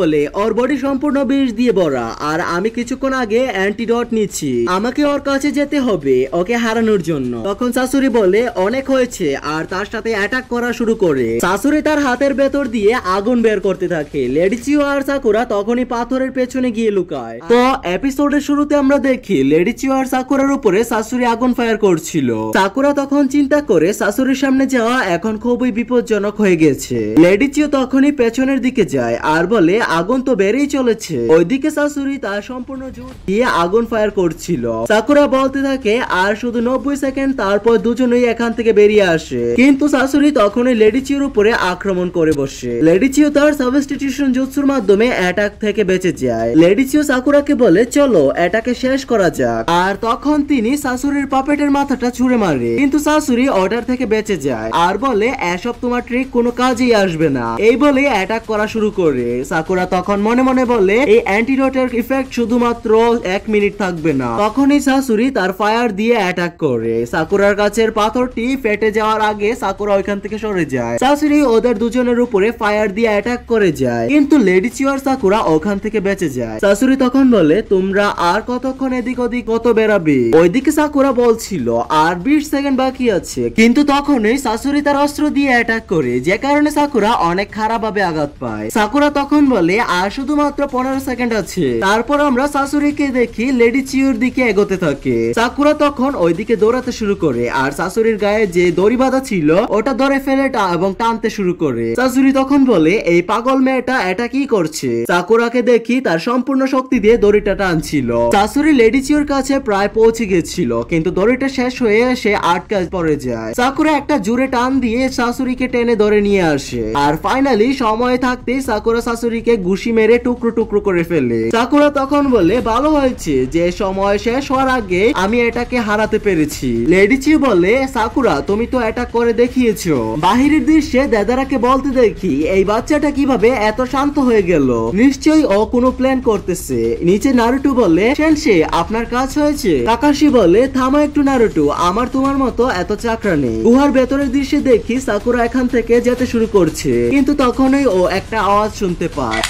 বলে ওর বডি সম্পূর্ণ বিষ দিয়ে ভরা, আর আমি কিছুক্ষণ আগে অ্যান্টিডট নিচ্ছি, আমাকে ওর কাছে যেতে হবে ওকে হারানোর জন্য। তখন সাসুরি বলে অনেক হয়েছে, আর তার সাথে অ্যাটাক করা শুরু করে। সাসুরি তার হাতের ভেতর দিয়ে আগুন বের করতে থাকে। লেডিচিও আর সাকুরা তখনই পাথরের পেছনে গিয়ে লুকায়। তো এপিসোডের শুরুতে আমরা দেখি লেডিচিও আর সাকুরার উপরে সাসুরি আগুন ফায়ার করছিল। সাকুরা তখন চিন্তা করে সাসুরির সামনে যাওয়া এখন খুবই বিপজ্জনক হয়ে গেছে। লেডিচিও তখনই পেছনের দিকে যায় আর বলে আগুন তো বেড়েই চলেছে। ওইদিকে সাসুরি তার সম্পূর্ণ জোর দিয়ে আগুন ফায়ার করছিল। সাকুরা বলতে থাকে আর শুধু 90 সেকেন্ড, তারপর দুজনেই এখান থেকে বেরিয়ে আসে। কিন্তু সাসুরি তখনই লেডিচিওর উপরে আক্রমণ করে বসে। লেডিচিও তার সাবস্টিটিউশন জুৎসুর মাধ্যমে অ্যাটাক থেকে বেঁচে যায়। লেডিচিও সাকুরাকে বলে চলো এটাকে শেষ করা যাক, আর তখন তিনি সাসুরির পাপেটের মাথাটা ছুঁড়ে মারে, কিন্তু সাসুরি অর্ডার থেকে বেঁচে যায় আর বলে এসব তোমার ট্রিক কোনো কাজেই আসবে না, এই বলে অ্যাটাক করা শুরু করে। সাকুরা তখন মনে মনে বলে এই অ্যান্টিডটের ইফেক্ট শুধুমাত্র 1 মিনিট থাকবে না। তখনই সাসুরি তার ফায়ার দিয়ে অ্যাটাক করে। সাকুরার কাছের পাথরটি ফেটে যাওয়ার আগে সাকুরা ওইখান থেকে সরে যায়। সাসুরি ওদের দুজনের উপরে ফায়ার দিয়ে অ্যাটাক করে যায়, কিন্তু লেডিচিও আর সাকুরা ওখান থেকে বেঁচে যায়। সাসুরি তখন বলে তোমরা আর কতক্ষণ এদিক ওদিক কত বেরাবে? ওইদিকে সাকুরা বলছিল আর 20 সেকেন্ড বাকি আছে, কিন্তু তখনই সাসুরি তার অস্ত্র দিয়ে অ্যাটাক করে, যে কারণে সাকুরা অনেক খারাপ ভাবে আঘাত পায়। সাকুরা তখন বলে আর শুধুমাত্র 15 সেকেন্ড আছে। তারপর আমরা সাসুরিকে দেখি লেডিচিওর দিকে এগোতে থাকে। সাকুরা তখন ওইদিকে দৌড়াতে শুরু করে, আর সাসুরির গায়ে যে দড়ি বাঁধা ছিল ওটা ধরে ফেলে এবং টানতে শুরু করে। সাসুরি তখন বলে এই পাগল মেয়েটা এটা কি করছে? সাকুরাকে দেখি তার সম্পূর্ণ শক্তি দিয়ে দড়িটা টানছিল। সাসুরি লেডিচিওর কাছে প্রায় পৌঁছে গেছিল, কিন্তু দড়িটা শেষ হয়ে সে আটকে পড়ে যায়। সাকুরা একটা জোরে টান দিয়ে সাসুরিকে টেনে ধরে নিয়ে আসে, আর ফাইনালি সময় থাকতে সাকুরা সাসুরিকে ঘুষি মেরে টুকরো টুকরো করে ফেলে। সাকুরা তখন বলে ভালো হয়েছে যে সময় শেষ হওয়ার আগে আমি এটাকে হারাতে পেরেছি। লেডিচিও বলে সাকুরা তুমি তো এটা করে দেখিয়েছো। বাহিরের দৃশ্যে দেদারাকে বলতে দেখি এই বাচ্চাটা কিভাবে এত শান্ত হয়ে গেল, নিশ্চয়ই ও কোনো প্ল্যান করতেছে। নিচে নারুটো বলে সেনসে আপনার কাজ হয়েছে। কাকাশি বলে থামো একটু নারুটো, আমার তোমার মতো এত চাকরা নেই। গুহার ভেতরের দৃশ্যে দেখি সাকুরা এখান থেকে যেতে শুরু করছে, কিন্তু তখনই ও একটা আওয়াজ শুনতে পায়,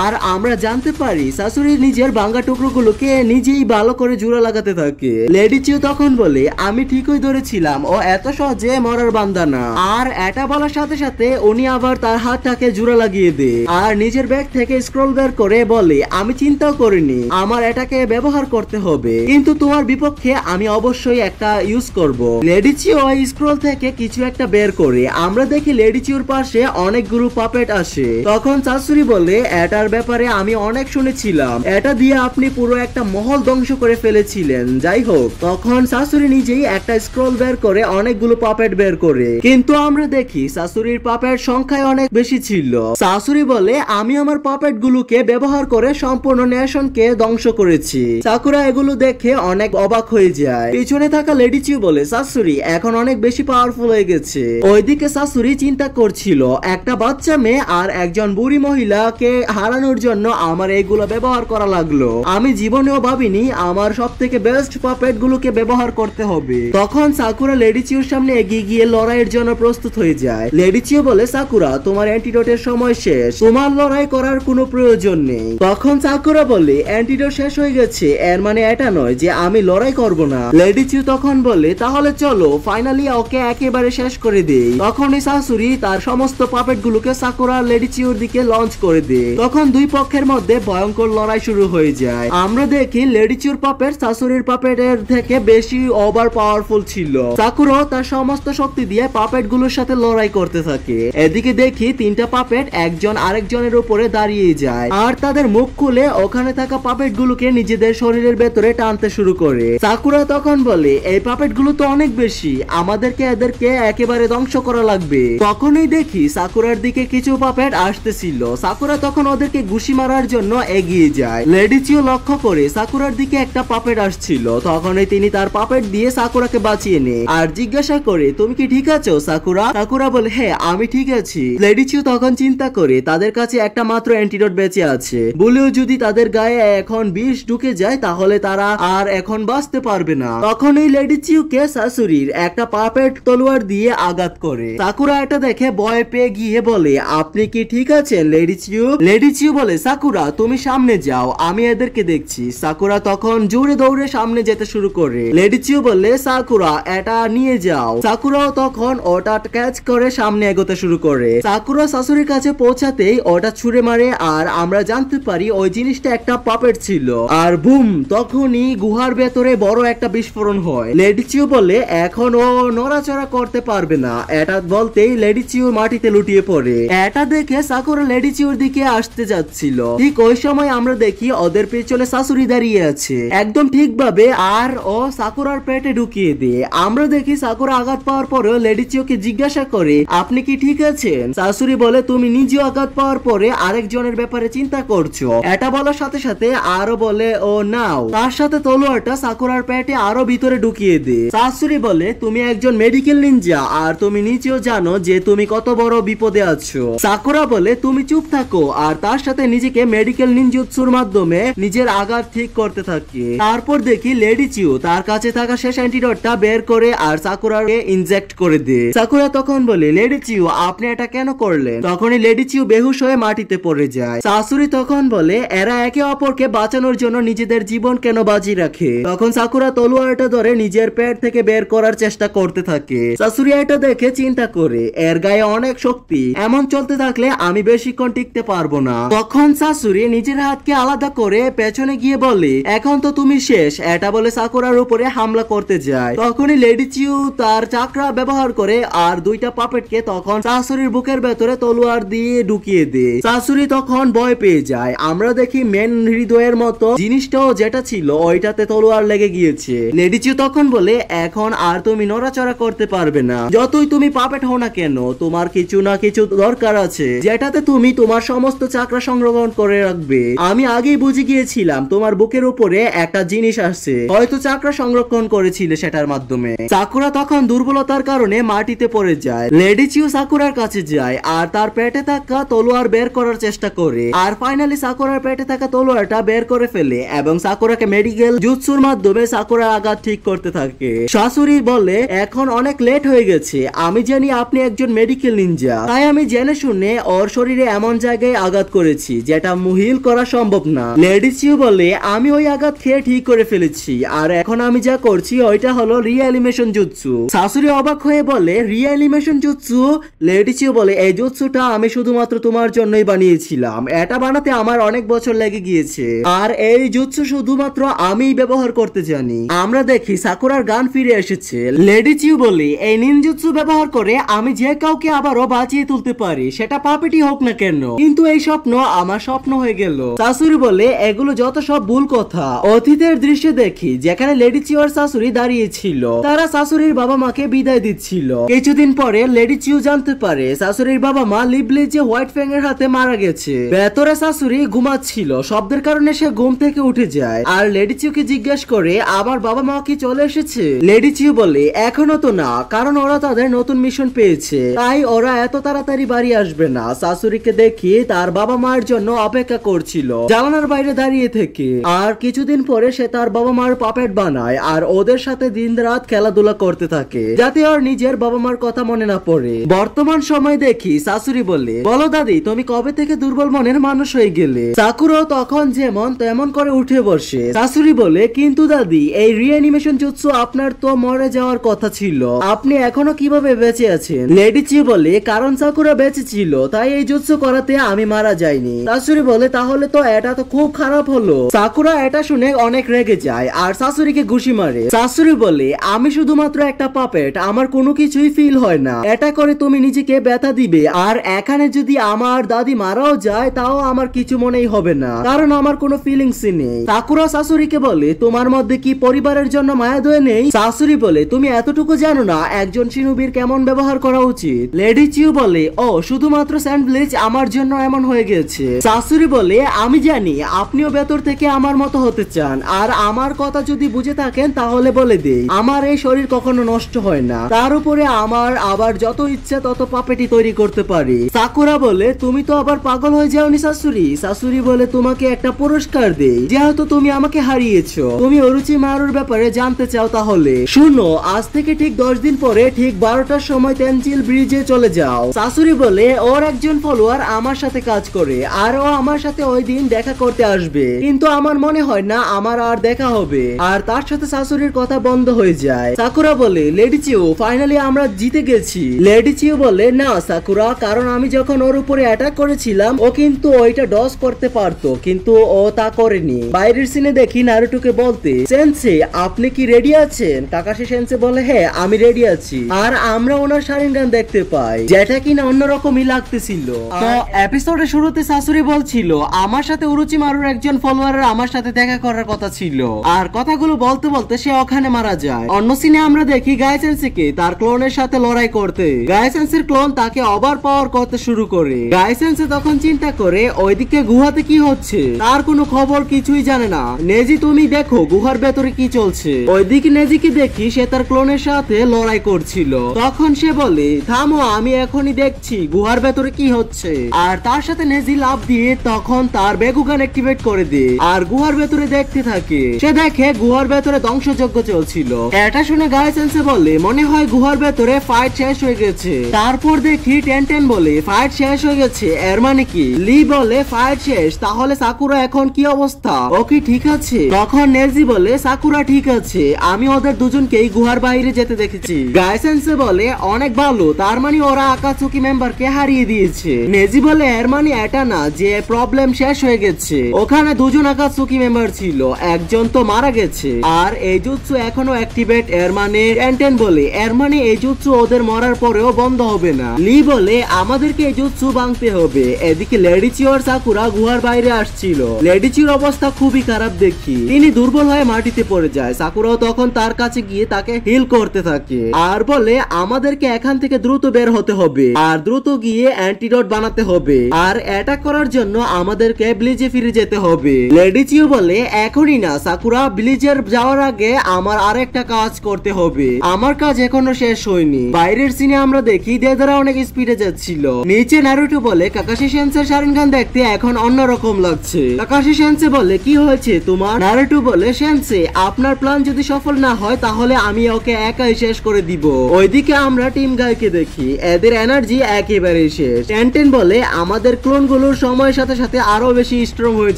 আর আমরা জানতে পারি সাসুরি নিজের ভাঙা টুকরোগুলোকে নিজেই ভালো করে জোড়া লাগাতে থাকে। লেডিচিও তখন বলে আমি ঠিকই ধরেছিলাম, ও এত সহজে মরার বান্দা না। আর এটা বলার সাথে সাথে উনি আবার তার হাতটাকে জোড়া লাগিয়ে দেয়, আর নিজের ব্যাগ থেকে স্ক্রল বের করে বলে আমি চিন্তাও করিনি আমার এটাকে ব্যবহার করতে হবে, কিন্তু তোমার বিপক্ষে আমি অবশ্যই একটা ইউজ করব। লেডিচিও ওই স্ক্রল থেকে কিছু একটা বের করে। আমরা দেখি লেডিচিওর পাশে অনেকগুলো পাপেট আসে। তখন সাসুরি বলে এটার ব্যাপারে আমি অনেক শুনেছিলাম, এটা দিয়ে আপনি পুরো একটা মহল ধ্বংস করে ফেলেছিলেন। যাই হোক, তখন শাশুড়ি নিজেই একটা স্ক্রল বের করে অনেকগুলো পাপেট বের করে, কিন্তু আমরা দেখি শাশুড়ির পাপেট সংখ্যায় অনেক বেশি ছিল। শাশুড়ি বলে আমি আমার পাপেট গুলোকে ব্যবহার করে সম্পূর্ণ নেশনকে ধ্বংস করেছি। সাকুরা এগুলো দেখে অনেক অবাক হয়ে যায়। পিছনে থাকা লেডিচিও বলে শাশুড়ি এখন অনেক বেশি পাওয়ারফুল হয়ে গেছে। ওইদিকে শাশুড়ি চিন্তা করছিল একটা বাচ্চা মেয়ে আর একজন বুড়ি মহিলাকে হারানোর জন্য আমার এইগুলো ব্যবহার করা লাগলো। আমি জীবনেও ভাবিনি আমার সব থেকে বেস্ট পাপেট গুলোকে ব্যবহার করতে হবে। তখন সাকুরা লেডি চিওর সামনে এগিয়ে গিয়ে লড়াইয়ের জন্য প্রস্তুত হয়ে যায়। লেডি চিও বলে, সাকুরা তোমার অ্যান্টিডোটের সময় শেষ, তোমার লড়াই করার কোনো প্রয়োজন নেই। তখন সাকুরা বলে, অ্যান্টিডোট শেষ হয়ে গেছে, এর মানে এটা নয় যে আমি লড়াই করব না। লেডি চিও তখন বলে, তাহলে চলো ফাইনালি ওকে একেবারে শেষ করে দেই। তখনই শাশুড়ি তার সমস্ত পাপেট গুলোকে সাকুরা লেডি চিওর দিকে লঞ্চ করে দেয়। তখন দুই পক্ষের মধ্যে ভয়ঙ্কর লড়াই শুরু হয়ে যায়। আমরা দেখি লেডি চিওর পাপেট শাশুড়ির পাপেটের থেকে বেশি ওভার পাওয়ারফুল ছিল। সাকুরা তার সমস্ত শক্তি দিয়ে পাপেট গুলোর সাথে লড়াই করতে থাকে। এদিকে দেখি তিনটা পাপেট একজন আরেকজনের উপরে দাঁড়িয়ে যায় আর তাদের মুখ খুলে ওখানে থাকা পাপেট গুলোকে নিজেদের শরীরের ভেতরে টানতে শুরু করে। সাকুরা তখন বলে, এই পাপেট গুলো তো অনেক বেশি, আমাদেরকে এদেরকে একেবারে ধ্বংস করা লাগবে। তখনই দেখি সাকুরার দিকে কিছু পাপেট আসতেছিল। সাকুরা তখন ওদেরকে ঘুষি মারার জন্য এগিয়ে যায়। লেডি চিও লক্ষ্য করে সাকুরার দিকে একটা পাপেট আসছিল। তখনই তিনি তার পাপেট দিয়ে সাকুরাকে বাঁচিয়ে নেয় আর জিজ্ঞাসা করে, তুমি কি ঠিক আছো সাকুরা? সাকুরা বলে, হ্যাঁ আমি ঠিক আছি। লেডি চিও তখন চিন্তা করে তাদের কাছে একটা মাত্র অ্যান্টিডোট বেঁচে আছে, বলেও যদি তাদের গায়ে এখন বিষ ঢুকে যায় তাহলে তারা আর এখন বাঁচতে পারবে না। তখন এই লেডি চিওকে শাশুড়ির একটা পাপেট তলোয়ার দিয়ে আঘাত করে। সাকুরা এটা দেখে ভয় পেয়ে গিয়ে বলে, আপনি কি ঠিক আছেন লেডি চিও? লেডি চিও বলে, সাকুরা তুমি সামনে যাও, আমি এদেরকে দেখছি। সাকুরা তখন জোরে দৌড়ে সামনে যেতে শুরু করে। লেডি চিও বললে, সাকুরা এটা নিয়ে যাও। সাকুরাও তখন ওটা ক্যাচ করে সামনে এগোতে শুরু করে। সাকুরা শাশুড়ির কাছে পৌঁছাতেই ওটা ছুঁড়ে মারে আর আমরা জানতে পারি ওই জিনিসটা একটা পাপেট ছিল। আর বুম, তখনই গুহার ভেতরে বড় একটা বিস্ফোরণ হয়। লেডি চিও বলে, এখন ও নড়াচড়া করতে পারবে না। এটা বলতেই লেডি চিও মাটিতে লুটিয়ে পড়ে। এটা দেখে সাকুরা লেডি চিওর দিকে আসতে যাচ্ছিল। ঠিক ওই সময় আমরা দেখি ওদের পেছনে শাশুড়ি দাঁড়িয়ে আছে একদম ঠিকভাবে, আর ও সাকুরার পেটে ঢুকিয়ে দেয়। আমরা দেখি সাকুরা আঘাত পাওয়ার পরেও লেডি চিওকে জিজ্ঞাসা করে, আপনি কি ঠিক আছেন? শাশুড়ি বলে, তুমি নিজেও আঘাত পাওয়ার পরে আরেকজনের ব্যাপারে চিন্তা করছো। এটা বলার সাথে সাথে আরো বলে, ও নাও। তার সাথে তলোয়ারটা সাকুরার পেটে আরো ভিতরে ঢুকিয়ে দেয়। শাশুড়ি বলে, তুমি একজন মেডিকেল নিনজা আর তুমি নিজেও জানো যে তুমি কত বড় বিপদে আছো। সাকুরা বলে, তুমি চুপ থাকো, আর তার সাথে নিজেকে মেডিকেল নিনজুৎসুর মাধ্যমে নিজের আঘাত ঠিক করতে থাকে। তারপর দেখি লেডি চিও তার কাছে থাকা শেষ অ্যান্টিডোটটা বের করে আর সাকুরাকে ইনজেক্ট করে দেয়। সাকুরা তখন বলে, লেডি চিও আপনি এটা কেন করলেন? তখনই লেডি চিও বেহুশ হয়ে মাটিতে পড়ে যায়। শাশুড়ি তখন বলে, এরা একে অপরকে বাঁচানোর জন্য নিজেদের জীবন কেন বাজি রাখে? তখন সাকুরা তলোয়ারটা ধরে নিজের পেট থেকে বের করার চেষ্টা করতে থাকে। শাশুড়ি এটা দেখে চিন্তা করে, এর গায়ে অনেক শক্তি, এমন চলতে থাকলে আমি বেশিক্ষণ টিকতে পারবো না। তখন শাশুড়ি নিজের হাতকে আলাদা করে পেছনে গিয়ে বলে, এখন তো তুমি শেষ। এটা বলে সাকুরার উপরে হামলা করতে যায়। তখনই লেডি চিও তার চাকরা ব্যবহার করে আর দুইটা পাপেটকে তখন শাশুড়ির বুকের ভেতরে তলোয়ার দিয়ে ঢুকিয়ে দেয়। শাশুড়ি তখন ভয় পেয়ে যায়। আমরা দেখি মেন হৃদয়ের মতো জিনিসটাও যেটা ছিল ওইটাতে তলোয়ার লেগে গিয়েছে। লেডি চিও তখন বলে, এখন আর তুমি নড়াচড়া করতে পারবে না। যতই তুমি পাপেট হও না কেন, তোমার কিছু না কিছু দরকার আছে যেটাতে তুমি তোমার সমস্ত চাকরা সংরক্ষণ করে রাখবে। আমি আগেই বুঝে গিয়েছিলাম তোমার বুকের উপরে একটা জিনিস আসছে, হয়তো চাকরা সংরক্ষণ করেছিলে সেটার মাধ্যমে। সাকুরা তখন দুর্বলতার কারণে মাটিতে পড়ে যায়। লেডি চিও সাকুরার কাছে যায় আর তার পেটে থাকা তলোয়ার বের করার চেষ্টা করে, আর ফাইনালি সাকুরার পেটে থাকা তলোয়ারটা বের করে ফেলে এবং সাকুরাকে মেডিকেল জুৎসুর মাধ্যমে সাকুরার আঘাত ঠিক করতে থাকে। শাশুড়ি বলে, এখন অনেক লেট হয়ে গেছে, আমি জানি আপনি একজন মেডিকেল নিনজা, তাই আমি জেনে শুনে ওর শরীরে এমন জায়গায় আঘাত করেছি যেটা মুহিল করা সম্ভব না। লেডি চিও বলে, আমি ওই আঘাত খেয়ে ঠিক করে ফেলেছি, আর এখন আমি যা করছি ওইটা হলো রিঅ্যানিমেশন জুৎসু। শাশুড়ি অবাক হয়ে বলে, রিঅ্যানিমেশন জুৎসু? লেডি চিও বলে, এই জুৎসুটা আমি শুধুমাত্র তোমার জন্যই বানিয়েছিলাম। এটা বানাতে আমার অনেক বছর লেগে গিয়েছে, আর এই জুৎসু শুধুমাত্র আমিই ব্যবহার করতে জানি। আমরা দেখি সাকুরার গান ফিরে এসেছে। লেডি চিও বলে, এই নিনজুৎসু ব্যবহার করে আমি যে কাউকে আবারও বাঁচিয়ে তুলতে পারি, সেটা পাপেটই হোক না কেন, কিন্তু এই স্বপ্ন আমার স্বপ্ন হয়ে গেল। শাশুড়ি বলে, এগুলো যত সব ভুল কথা। অতীতের দৃশ্যে দেখি যেখানে লেডি চিও আর শাশুড়ি দাঁড়িয়ে ছিল, তারা শাশুড়ির বাবা মাকে বিদায় দিচ্ছিল। কিছুদিন পরে লেডি চিও জানতে পারে শাশুড়ির বাবা মা লিবলিজে হোয়াইট ফ্যাং এর হাতে মারা গেছে। ভেতরে শাশুড়ি ঘুমাচ্ছিল, শব্দের কারণে সে ঘুম থেকে উঠে যায় আর লেডি চিওকে জিজ্ঞাসা করে, আমার বাবা মা কি চলে এসেছে? লেডি চিও বলে, এখনো তো না, কারণ ওরা তাদের নতুন মিশন পেয়েছে, তাই ওরা এত তাড়াতাড়ি বাড়ি আসবে না। শাশুড়িকে দেখি তার বাবা মায়ের জন্য অপেক্ষা করছিল জানালার বাইরে দাঁড়িয়ে থেকে। আর কিছুদিন পরে সে তার বাবা মার পাপেট বানায় আর ওদের সাথে দিন রাত খেলাধুলা করতে থাকে যাতে ওর নিজের বাবা মার কথা মনে না পড়ে। বর্তমান সময় দেখি শাশুড়ি বলে, বলো দাদি তুমি কবে থেকে দুর্বল মনের মানুষ হয়ে গেলে? সাকুরাও তখন যেমন তেমন করে উঠে বসে। শাশুড়ি বলে, কিন্তু দাদি এই রিঅ্যানিমেশন জুৎসু আপনার তো মরে যাওয়ার কথা ছিল, আপনি এখনো কিভাবে বেঁচে আছেন? লেডি চি বলে, কারণ সাকুরা বেঁচে ছিল তাই এই জুৎসু করাতে আমি মারা যাইনি। শাশুড়ি বলে, তাহলে তো এটা তো খুব খারাপ হলো। সাকুরা এটা শুনে অনেক রেগে যায় আর শাশুড়িকে ঘুষি মারে। শাশুড়ি বলে, আমি শুধুমাত্র একটা পাপেট, আমার কোনো কিছুই ফিল হয় না, এটা করে তুমি নিজেকে ব্যথা দিবে। আর এখানে যদি আমার দাদি মারাও যায় তাও আমার কিছু মনেই হবে না, কারণ আমার কোনো ফিলিংসই নেই। সাকুরা শাশুড়িকে বলে, তোমার মধ্যে কি পরিবারের জন্য মায়া দয়া নেই? শাশুড়ি বলে, তুমি এতটুকু জানো না একজন শিনুবির কেমন ব্যবহার করা উচিত? লেডি চিউ বলে, ও শুধুমাত্র স্যান্ডউইচ আমার জন্য এমন হয়ে গেছে। শাশুড়ি বলে, আমি জানি আপনিও ভেতর থেকে আমার মতো হতে চান, আর আমার কথা যদি বুঝে থাকেন তাহলে বলে দেই, আমার এই শরীর কখনো নষ্ট হয় না, তার উপরে আমার আবার যত ইচ্ছে তত পাপেটি তৈরি করতে পারি। সাকুরা বলে, তুমি তো আবার পাগল হয়ে যাওনি শাশুড়ি? শাশুড়ি বলে, তোমাকে একটা পুরস্কার দেই যেহেতু তুমি আমাকে হারিয়েছো। তুমি অরুচিমারুর ব্যাপারে জানতে চাও? তাহলে শুনো, আজ থেকে ঠিক 10 দিন পরে ঠিক 12টার সময় তেনচিল ব্রিজে চলে যাও। শাশুড়ি বলে, ওর একজন ফলোয়ার আমার সাথে কাজ করে আর ও আমার সাথে ওই দিন দেখা করতে আসবে, কিন্তু আমার মনে হয় না আমার আর দেখা হবে। আর তার সাথে শাশুড়ির কথা বন্ধ হয়ে যায়। সাকুরা বলে, লেডি চিউ ফাইনালি আমরা জিতে গেছি। লেডি চিউ বলে, না সাকুরা, কারণ আমি যখন ওর উপরে অ্যাটাক করেছিলাম ও কিন্তু ওইটা ডজ করতে পারতো, কিন্তু ও তা করেনি। বাইরের সিনে দেখি নারুটোকে বলতে, সেন্সে আপনি কি রেডি আছেন? কাকাশি সেন্সে বলে, হ্যাঁ আমি রেডি আছি। আর আমরা ওনার শারিনগান দেখতে পাই যেটা কিনা অন্যরকমই লাগতেছিল। তো এপিসোডের শুরুতে শাশুড়ি বলছিল, আমার সাথে উরুচিমারুর একজন ফলোয়ারের আমার সাথে দেখা করার কথা ছিল, আর কথাগুলো বলতে বলতে সে ওখানে মারা যায়। অন্য সিনে আমরা দেখি গাইসেন্সিকে তার ক্লোনের সাথে লড়াই করতে। গাইসেন্সের ক্লোন তাকে ওভার পাওয়ার করতে শুরু করে। গাইসেন্সে তখন চিন্তা করে ওইদিকে গুহাতে কি হচ্ছে, তার কোনো খবর কিছুই জানে না। নেজি তুমি দেখো গুহার ভেতরে কি চলছে। ওইদিকে নেজিকে দেখি সে তার ক্লোনের সাথে লড়াই করছিল। তখন সে বলে, থামো আমি এখনই দেখছি গুহার ভেতরে কি হচ্ছে। আর তার সাথে নেজি লাভ দিয়ে তখন তার বেগুগান অ্যাক্টিভেট করে দেয় আর গুহার ভেতরে দেখতে থাকে। সে দেখে গুহার ভেতরে ধ্বংসযজ্ঞ চলছিল। এটা শুনে গাইসেন্সে বলে, মনে হয় গুহার ভেতরে ফাইট শেষ হয়ে গেছে। তারপর দেখি টেন বলে, ফাইট শেষ হয়ে গেছে এর মানে কি? লি বলে, ফাইট শেষ, তাহলে সাকুরা এখন কি অবস্থা, ও কি ঠিক আছে? তখন নেজি বলে, সাকুরা ঠিক আছে, আমি ওদের দুজনকেই গুহার বাইরে যেতে দেখেছি। গাইসেন্সে বলে, অনেক ভালো, তার মানে ওরা আকাতসুকি মেম্বারকে হারিয়ে দিয়েছে। নেজি বলে, এর মানে এটা না যে প্রবলেম শেষ হয়ে গেছে, ওখানে দুজন আকাতসুকি মেম্বার ছিল, একজন তো মারা গেছে আর এই জুৎসু এখনো অ্যাক্টিভেট। এর মানে টেন বলে, এর মানে এই জুৎসু ওদের মরার পরেও বন্ধ হবে না। লি বলে, আমাদেরকে এই জুৎসু ভাঙতে হবে। এদিকে লেডি চিউ আর সাকুরা গুহার বাইরে আসছিল। লেডি চিউর অবস্থা খুবই খারাপ দেখি, তিনি দুর্বল হয়ে মাটিতে পড়ে যায়। সাকুরাও তখন তার কাছে গিয়ে তাকে হিল করতে থাকে আর বলে, আমাদেরকে এখান থেকে দ্রুত বের হতে হবে আর দ্রুত গিয়ে অ্যান্টিডোট বানাতে হবে, আর অ্যাটাক করার জন্য আমাদেরকে ব্লিজে ফিরে যেতে হবে। লেডি চিউ বলে, এখনই না সাকুরা, ব্লিজের যাওয়ার আগে আমার আরেকটা কাজ করতে হবে, আমার কাজ এখনো শেষ হয়নি। বাইরের সিনে আমরা দেখি দেদারা অনেক স্পিডে যাচ্ছিল। নিচে নারুটো বলে, কাকাশি সেন্সের শারিনগান দেখতে এখন অন্যরকম লাগছে। কাকাশি সেন্সে বলে, কি হয়েছে তোমার? নারুটো বলে, সেন্সে আপনার প্ল্যান যদি সফল না হয় তাহলে আমি ওকে একাই শেষ করে দিব। ওইদিকে আমরা টিম গাইকে দেখি, এদের এনার্জি একেবারে শেষ। টেন বলে, আমাদের ক্লোন গুলোর সময়ের সাথে সাথে আরো বেশি স্ট্রং হয়ে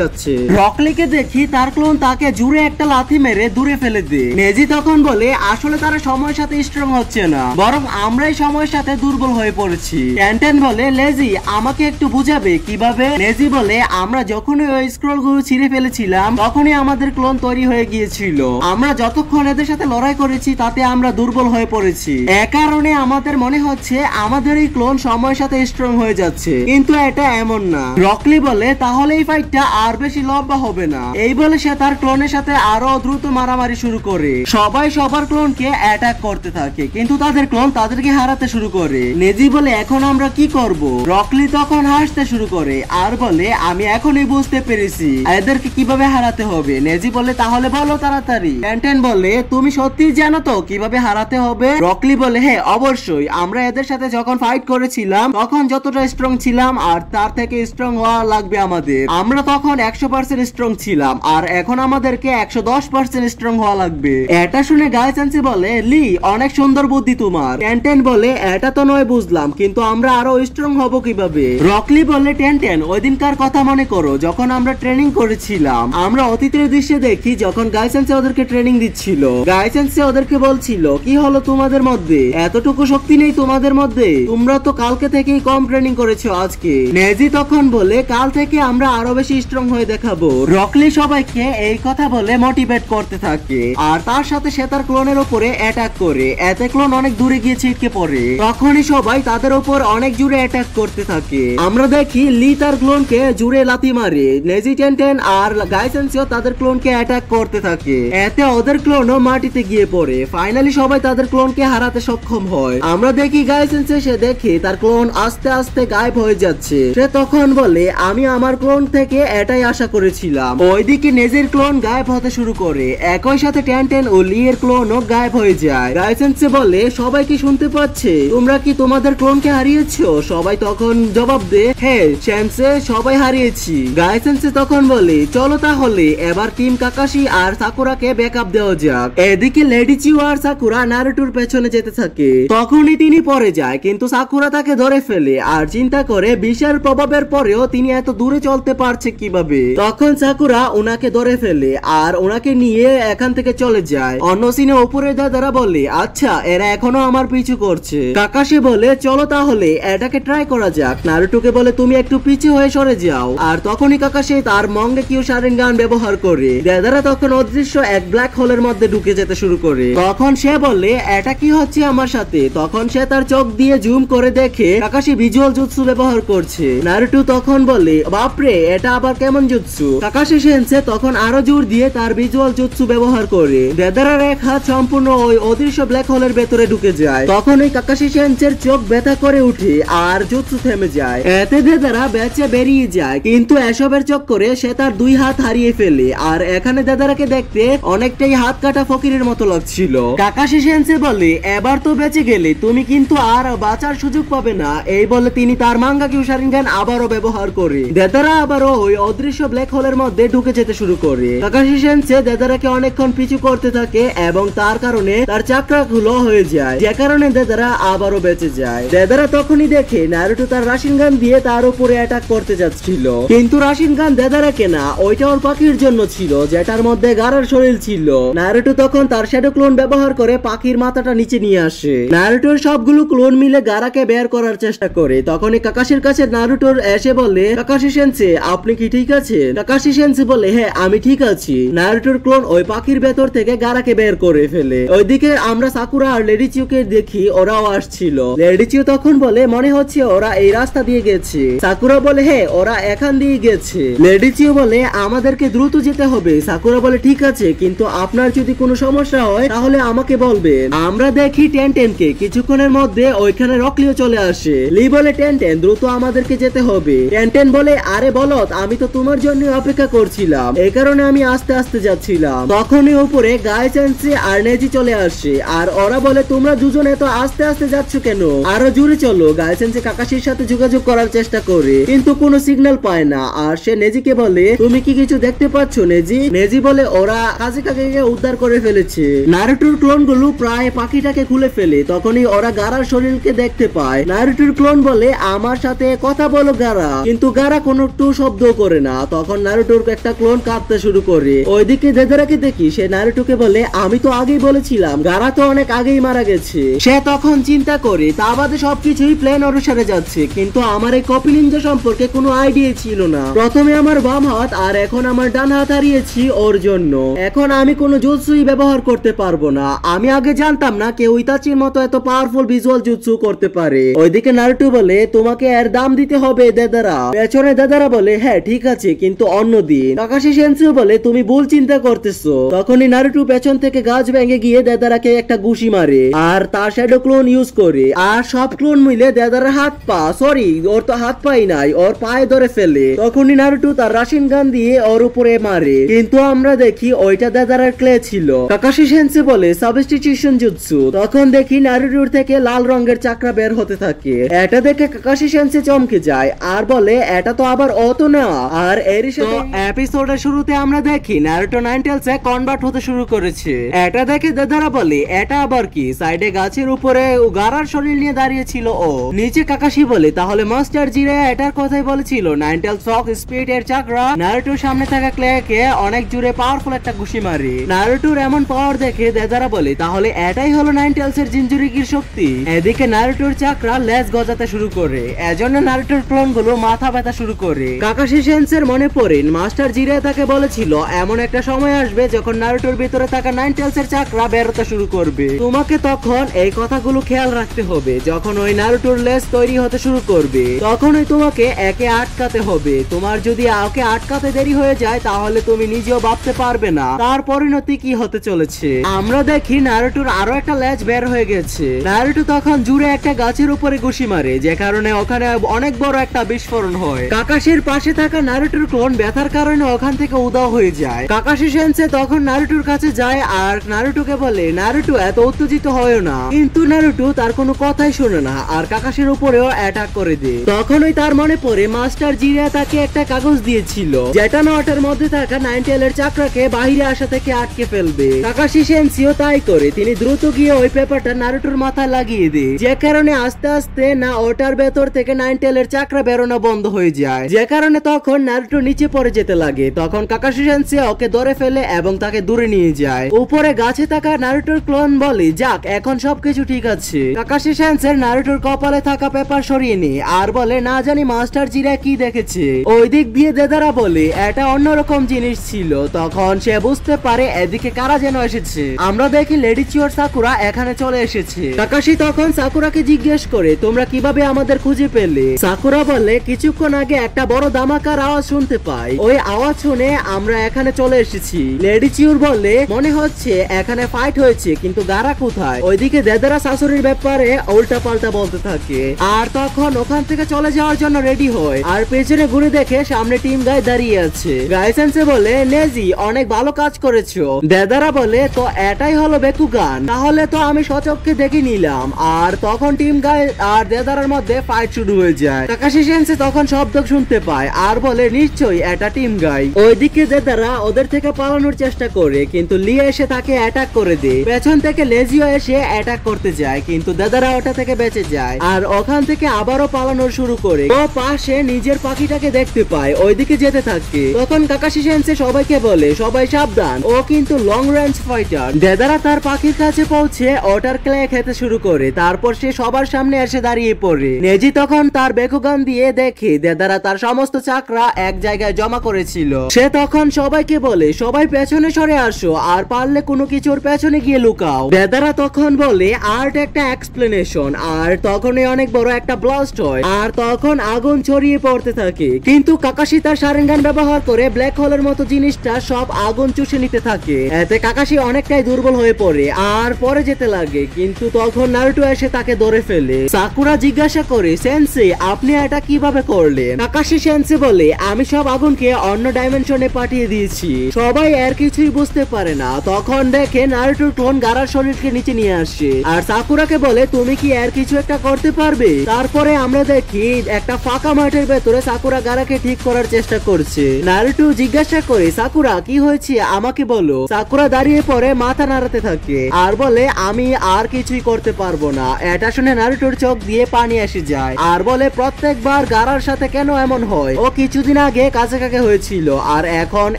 যাচ্ছে। রকলিকে দেখি তার ক্লোন তাকে জুড়ে একটা লাথি মেরে দূরে ফেলে দেয়। নেজি তখন বলে, আসলে তারা সময়ের সাথে স্ট্রং হচ্ছে না, বরং আমরাই সময়ের সাথে দুর্বল হয়ে পড়েছি। টেন বলে, লেজি আমাকে একটু বুঝাবে কিভাবে? নেজি বলে, আমরা যখনই ওই স্ক্রল গুলো ছিঁড়ে ফেলেছিলাম তখনই আমাদের ক্লোন তৈরি হয়ে গিয়েছিল। আমরা যতক্ষণ এদের সাথে লড়াই করেছি তাতে আমরা দুর্বল হয়ে পড়েছি, এ কারণে আমাদের মনে হচ্ছে আমাদের এই ক্লোন সময়ের সাথে স্ট্রং হয়ে যাচ্ছে, কিন্তু এটা এমন না। রকলি বলে, তাহলে এই ফাইটটা আর বেশি লম্বা হবে না। এই বলে সে তার ক্লোনের সাথে আরো দ্রুত মারামারি শুরু করে। সবাই সবার ক্লোনকে অ্যাটাক করতে থাকে, কিন্তু তাদের ক্লোন তাদেরকে হারাতে শুরু করে। নেজি বলে, এখন আমরা কি করব? রকলি তখন হাসতে শুরু করে আর বলে, আমি এখনই বুঝতে পেরেছি এদেরকে কিভাবে হারাতে হবে। নেজি বলে, তাহলে বলো তাড়াতাড়ি। টেন বলে, তুমি সত্যি জানো তো কিভাবে হারাতে হবে? রকলি বলে, হ্যাঁ অবশ্যই, আমরা এদের সাথে যখন ফাইট করেছিলাম তখন যতটা স্ট্রং ছিলাম আর তার তার থেকে স্ট্রং হওয়া লাগবে আমাদের। আমরা তখন 100% স্ট্রং ছিলাম আর এখন আমাদেরকে 110% স্ট্রং হওয়া লাগবে। এটা শুনে গাই সেন্সে বলে, লি অনেক সুন্দর বুদ্ধি তোমার। টেনটেন বলে, এটা তো নয় বুঝলাম, কিন্তু আমরা আরো স্ট্রং হব কিভাবে? রকলি বলে, টেনটেন ওই দিনকার কথা মনে করো যখন আমরা ট্রেনিং করেছিলাম। আমরা অতীতের দৃশ্যে দেখি যখন গাই সেন্সে ওদেরকে ট্রেনিং দিচ্ছিল। গাই সেন্সে ওদেরকে বলছিল, কি হলো তোমাদের মধ্যে? এতটুকু শক্তি নেই তোমাদের মধ্যে? তোমরা তো কালকে থেকেই কম ট্রেনিং করেছো আজকে। নেজি তখন বলে, কাল থেকে আমরা আরো বেশি স্ট্রং হয়ে দেখাবো। রকলি সবাইকে এই কথা বলে মোটিভেট করতে থাকে আর তার সাথে সে তার ক্লোনের উপরে অ্যাটাক করে। এতে ক্লোন অনেক দূরে গিয়ে ছিটকে পড়ে। তখনই সবাই তাদের উপর অনেক জোরে অ্যাটাক করতে থাকে। আমরা দেখি লি তার ক্লোনকে জুড়ে লাথি মারে। নেজি, টেনটেন আর গাই সেন্সেও তাদের ক্লোনকে অ্যাটাক করতে থাকে। এতে ওদের ক্লোনও মাটিতে গিয়ে পড়ে। ফাইনালি সবাই তাদের ক্লোনকে হারাতে সক্ষম হয়। আমরা দেখি গাই সেন্সে সে দেখে তার ক্লোন আস্তে আস্তে গায়েব হয়ে যাচ্ছে। সে তখন বলে, আমি আমার ক্লোন থেকে এটাই আশা করেছিলাম। ওইদিকে নেজির ক্লোন গায়েব হতে শুরু করে। একই সাথে টেনটেন ও লি এর ক্লোনও গায়েব হয়ে যায়। গাই সেন্সে বলে, সবাই কি শুনতে পাচ্ছে? তোমরা কি তোমাদের ক্লোনকে হারিয়েছো? সবাই তখন জবাব দে, হ্যাঁ সেন্সে, সবাই হারিয়েছি। গাই সেন্সে তখন বলে, চলো তাহলে এবার টিম কাকাশি আর সাকুরাকে ব্যাকআপ দেওয়া যাক। এদিকে লেডি চিউ আর সাকুরা নারুটোর পেছনে যেতে থাকে। তখনই তিনি পড়ে যায়, কিন্তু সাকুরা তাকে ধরে ফেলে আর চিন্তা করে বিশের প্রভাবের পরেও তিনি এত দূরে চলতে পারছে কিভাবে। তখন সাকুরা ওনাকে ধরে ফেলে আর ওনাকে নিয়ে এখান থেকে চলে যায়। অন্য সিনে উপরে দাদারা বলে, আচ্ছা এরা এখনো আমার পিছু করছে। কাকাশি বলে, চলো তাহলে এটাকে ট্রাই করা যাক। নারুটোকে বলে, তুমি একটু পিছু হয়ে সরে যাও। আর তখনই কাকাশি তার মঙ্গেকিউ শারিনগান ব্যবহার করে দাদারা তখন অদৃশ্য এক ব্ল্যাক হোলের মধ্যে ঢুকে যেতে শুরু করে। তখন সে বলে, এটা কি হচ্ছে আমার সাথে? তখন সে তার চোখ দিয়ে জুম করে দেখে কাকাশি ভিজুয়াল জুৎসু ব্যবহার করছে। নারুটো তখন বলে, বাপরে এটা আবার কেমন জুৎসু? কাকাশি সেন্সে তখন আরো জোর দিয়ে তার ভিজুয়াল জুৎসু ব্যবহার করে দাদারার এক হাত সম্পূর্ণ ওই অদৃশ্য ব্ল্যাক হোলের ভেতরে ঢুকে যায়। তখন ওই কাকাশি সেন্সের চোখ ব্যথা করে উঠে আর জুৎসু থেমে যায়। এতে দাদারা বেঁচে বেরিয়ে যায়, কিন্তু এসবের চক্করে সে তার দুই হাত হারিয়ে ফেলে। আর এখানে দাদারাকে দেখতে অনেকটাই হাত কাটা ফকিরের মতো লাগছিল। কাকাশি সেন্সে বলে, এবার তো বেঁচে গেলে, তুমি কিন্তু আর বাঁচার সুযোগ পাবে না। এই বলে তিনি তার মঙ্গেকিউ শারিনগান আবারও ব্যবহার করে দাদারা আবারও ওই অদৃশ্য ব্ল্যাক হোলের মধ্যে ঢুকে যেতে শুরু করে। কাকাশি সেন্সে দাদারাকে অনেকক্ষণ পিছু করতে থাকে এবং তার কারণে তার চাকরা গুলো হয়ে যায়, যে কারণে দাদারা আবারও বেঁচে যায়। দাদারা তখনই দেখে নারুটো তার রাশিনগান দিয়ে তার উপরে অ্যাটাক করতে যাচ্ছিল, কিন্তু রাশিনগান দাদারাকে না, ওইটা ওর পাখির জন্য ছিল যেটার মধ্যে গারার শরীর ছিল। নারুটো তখন তার শ্যাডো ক্লোন ব্যবহার করে পাখির মাথাটা নিচে নিয়ে আসে। নারুটোর সবগুলো ক্লোন মিলে গারাকে বের করার চেষ্টা করে। তখনই কাকাশির কাছে নারুটোর এসে বলে, কাকাশি সেন্সে আপনি কি ঠিক আছেন? কাকাশি সেন্সে বলে, হ্যাঁ আমি ঠিক আছি। নারুটোর ক্লোন ওই পাখির ভেতর থেকে গারাকে বের করে ফেলে। ওইদিকে আমরা সাকুরা আর লেডি চিউকে দেখি ওরাও আসছিল। লেডি চিউ তখন বলে, মনে হচ্ছে ওরা এই রাস্তা দিয়ে গেছে। সাকুরা বলে, হ্যাঁ ওরা এখান দিয়ে গেছে। লেডি চিউ বলে, আমাদেরকে দ্রুত যেতে হবে। সাকুরা বলে, ঠিক আছে, কিন্তু আপনার যদি কোনো সমস্যা হয় তাহলে আমাকে বলবেন। আমরা দেখি টেনটেনকে কিছুক্ষণের মধ্যে ওইখানে রকলিও চলে আসে। লি বলে, টেনটেন দ্রুত আমাদেরকে যেতে হবে। টেনটেন বলে, আরে বলত, আমি তো তোমার জন্য অপেক্ষা করছিলাম, এই কারণে আমি আস্তে আস্তে যাচ্ছিলাম। তখনই উপরে গাই সেন্সে আর নেজি চলে আসে আর ওরা বলে, তোমরা দুজনে তো আস্তে আস্তে যাচ্ছ কেন? আরো জোরে চলো। গাই সেন্সে কাকাশির সাথে যোগাযোগ করার চেষ্টা করে, কিন্তু কোনো সিগন্যাল পায় না। আর সে নেজিকে বলে, তুমি কি কিছু দেখতে পাচ্ছ নেজি? নেজি বলে, ওরা কাজিকাকে উদ্ধার করে ফেলেছে। নারুটোর ক্লোন গুলো প্রায় পাখিটাকে খুলে ফেলে। তখনই ওরা গারার শরীরকে দেখতে পায়। নারুটোর ক্লোন বলে, আমার সাথে কথা বলো গারা, কিন্তু গারা কোনো একটু শব্দ করে না। তখন নারুটোর একটা ক্লোন কাঁদতে শুরু করে। ওইদিকে দাদারাকে দেখি সে নারুটোকে বলে, আমি তো আগেই বলেছিলাম গারা তো অনেক আগেই মারা গেছে। সে তখন চিন্তা করে, তা বাদে সবকিছুই প্ল্যান অনুসারে যাচ্ছে, কিন্তু আমার এই কপি নিনজা সম্পর্কে কোনো আইডিয়া ছিল না। প্রথমে আমার বাম হাত আর এখন আমার ডান হাত হারিয়েছি ওর জন্য। এখন আমি কোনো জুৎসুই ব্যবহার করতে পারবো না। আমি আগে জানতাম না কেউ ইতাচির মতো এত পাওয়ারফুল ভিজুয়াল জুৎসু করতে পারে। ওইদিকে নারুটো বলে, তোমাকে এর দাম দিতে হবে দাদারা। পেছনে দাদারা বলে, হ্যাঁ ঠিক আছে, কিন্তু অন্যদিন। কাকাশি সেন্সেও বলে, তুমি ভুল চিন্তা করতেছো। তখনই নারুটো পেছন থেকে গাছ ভেঙে গিয়ে দাদারাকে একটা ঘুষি মারে আর তার শ্যাডো ক্লোন ইউজ করে। আর সব ক্লোন মিলে দাদার হাত পা, সরি ওর তো হাত পাই নাই, ওর পায়ে ধরে ফেলে। তখনই নারুটো তার রাশিনগান দিয়ে ওর উপরে মারে, কিন্তু আমরা দেখি ওইটা দাদার ক্লে ছিল। কাকাশি সেন্সে বলে, সাবস্টিটিউশন জুৎসু। তখন দেখি নারুটোর থেকে লাল রঙের চাকরা বের হতে থাকে। এটা দেখে কাকাশি সেন্সে চমকে যায়। যায় আর বলে এটা তো আবার অত নেওয়া। আর এরই সাথে এপিসোডের শুরুতে আমরা দেখি নারুটো নাইন টেলসে কনভার্ট হতে শুরু করেছে। এটা দেখে দেদারা বলে এটা আবার কি? সাইডে গাছের উপরে গারার শরীর নিয়ে দাঁড়িয়ে ছিল ও। নিচে কাকাশি বলে তাহলে মাস্টার জিরে এটার কথাই বলেছিল। নাইন টেলস ফক স্পিড এর চাকরা নারুটোর সামনে থাকা ক্লেকে অনেক জোরে পাওয়ারফুল একটা ঘুষি মারে। নারুটোর এমন পাওয়ার দেখে দেদারা বলে তাহলে এটাই হলো নাইন টেলস এর জিনজুরিকির শক্তি। এদিকে নারুটোর চাকরা লেজ গজাতে শুরু করে, এজন্য নারুটোর ক্লোন গুলো মাথা ব্যথা শুরু করে। কাকাশি সেন্সের মনে পড়ে মাস্টার জিরে তাকে বলেছিল এমন একটা সময় আসবে যখন নারুটোর ভিতরে থাকা নাইন টেলস এর চাকরা বেরোতে শুরু করবে। তোমাকে তখন এই কথাগুলো খেয়াল রাখতে হবে। যখন ওই নারুটোর লেজ তৈরি হতে শুরু করবে তখনই তোমাকে একে আটকাতে হবে। তোমার যদি ওকে আটকাতে দেরি হয়ে যায় তাহলে তুমি নিজেও ভাবতে পারবে না তার পরিণতি কি হতে চলেছে। আমরা দেখি নারুটোর আরো একটা লেজ বের হয়ে গেছে। নারুটো তখন জুড়ে একটা গাছের উপরে ঘুষি মারে, যে কারণে ওখানে অনেক বড় একটা বিস্ফোরণ হয়। কাকাশির পাশে থাকা নারুটোর ক্লোন ব্যথার কারণে ওখান থেকে উধাও হয়ে যায়। কাকাশি সেন্সে তখন নারুটোর কাছে যায় আর নারুটোকে বলে নারুটো এত উত্তেজিত হয় না, কিন্তু নারুটো তার কোনো কথাই শোনে না আর কাকাশির উপরেও অ্যাটাক করে দেয়। তখনই তার মনে পড়ে মাস্টার জিরা তাকে একটা কাগজ দিয়েছিল যেটা নটার মধ্যে থাকা নাইন টেলের চাকরাকে বাইরে আসা থেকে আটকে ফেলবে। কাকাশি সেন্সিও তাই করে, তিনি দ্রুত গিয়ে ওই পেপারটা নারুটোর মাথায় লাগিয়ে দেয়, যে কারণে আস্তে আস্তে না ওটার ভেতর থেকে নাইন টেলের চাকরা বেরোনো বন্ধ হয়ে যায়, যে কারণে তখন নারুটো নিচে পড়ে যেতে লাগে। তখন কাকাশি সেন্সি ওকে ধরে ফেলে এবং তাকে দূরে নিয়ে যায়। উপরে গাছে থাকা নারুটোর ক্লোন বলে যাক এখন সবকিছু ঠিক আছে। কাকাশি সেন্সের নারুটোর কপালে থাকা পেপার সরিয়ে নেয় আর বলে না জানি মাস্টার জিরা কি দেখেছে। ওই দিক দিয়ে দেদারা বলে এটা অন্যরকম জিনিস ছিল। তখন সে বুঝতে পারে এদিকে কারা যেন এসেছে। আমরা দেখি লেডি চিওর সাকুরা এখানে চলে এসেছে। কাকাশি তখন সাকুরাকে জিজ্ঞেস করে তোমরা কিভাবে আমাদের খুঁজে পেলে? সাকুরা বলে কিছুক্ষণ আগে একটা বড় ধামাকার আওয়াজ শুনতে পাই, ওই আওয়াজ শুনে আমরা এখানে চলে এসেছি। লেডি চিওর বলে মনে হচ্ছে এখানে ফাইট হয়েছে, কিন্তু গারা কোথায়? ওইদিকে দেদারা শাশুড়ির ব্যাপারে উল্টা পাল্টা বলতে থাকে আর তখন ওখান থেকে চলে যাওয়ার জন্য রেডি হয় আর পেছনে ঘুরে দেখে সামনে টিম গাই দাঁড়িয়ে আছে। গাইসেন্সে বলে নেজি অনেক ভালো কাজ করেছো। দেদারা বলে তো এটাই হলো বেকুগান, তাহলে তো আমি সচক্ষে দেখে নিলাম। আর তখন টিম গাই আর দেদারার মধ্যে ফাইট শুরু হয়ে যায়। কাকাশি সেন্সে তখন শব্দ শুনতে পায় আর বলে নিশ্চয়ই এটা টিম গাই। ওইদিকে দেদারা ওদের থেকে পালানোর চেষ্টা করে, কিন্তু লিয়া এসে তাকে অ্যাটাক করে দেয়। পেছন থেকে লেজিও এসে অ্যাটাক করতে যায়, কিন্তু দেদারা ওটা থেকে বেঁচে যায় আর ওখান থেকে আবারও পালানোর শুরু করে। ও পাশে নিজের পাখিটাকে দেখতে পায়, ওইদিকে যেতে থাকে। তখন কাকাশি সেন্সে সবাইকে বলে সবাই সাবধান, ও কিন্তু লং রেঞ্জ ফাইটার। দেদারা তার পাখির কাছে পৌঁছে ওটার ক্লে খেতে শুরু করে, তারপর সে সবার সামনে এসে দাঁড়িয়ে পড়ে। নেজি তখন তার বেকুগান দিয়ে দেখে দেদারা তার সমস্ত চাকরা এক জায়গায় জমা করেছিল। সে তখন সবাইকে বলে সবাই পেছনে সরে আসো আর পারলে কোনো কিছুর পেছনে গিয়ে লুকাও। দেদারা তখন বলে আর্ট একটা এক্সপ্লেনেশন আর তখনই অনেক বড় একটা ব্লাস্ট হয় আর তখন আগুন ছড়িয়ে পড়তে থাকে, কিন্তু কাকাশি তার শারিঙ্গান ব্যবহার করে ব্ল্যাক হোলের মতো জিনিসটা সব আগুন চুষে নিতে থাকে। এতে কাকাশি অনেকটাই দুর্বল হয়ে পড়ে আর পরে যেতে লাগে, কিন্তু তখন নারুটো এসে তাকে ধরে ফেলে। সাকুরা জিজ্ঞাসা করে সেন্সে আপনি এটা কিভাবে করলেন? কাকাশি সেন্সে বলে আমি সব আগুনকে অন্য ডাইমেনশনে পাঠিয়ে দিয়েছি। সবাই এর কিছুই বুঝতে পারে না। তখন দেখে নারুটোর ক্লোন গারার শরীরকে নিচে নিয়ে আসে আর সাকুরাকে বলে তুমি কি এর কিছু একটা করতে পারবে? তারপরে আমরা দেখি একটা ফাঁকা মাঠের ভেতরে সাকুরা গারাকে ঠিক করার চেষ্টা করছে। নারুটো জিজ্ঞাসা করে সাকুরা কি হয়েছে আমাকে বলো। সাকুরা দাঁড়িয়ে পড়ে মাথা নাড়াতে থাকে আর বলে আমি আর কিছুই করতে পারবো না। এটা শুনে নারুটোর চোখ দিয়ে পানি এসে যায় আর বলে প্রত্যেকবার গারার সাথে কেন এমন হয়? ও কিছুদিন আগে কাছে হয়েছিল আর এখন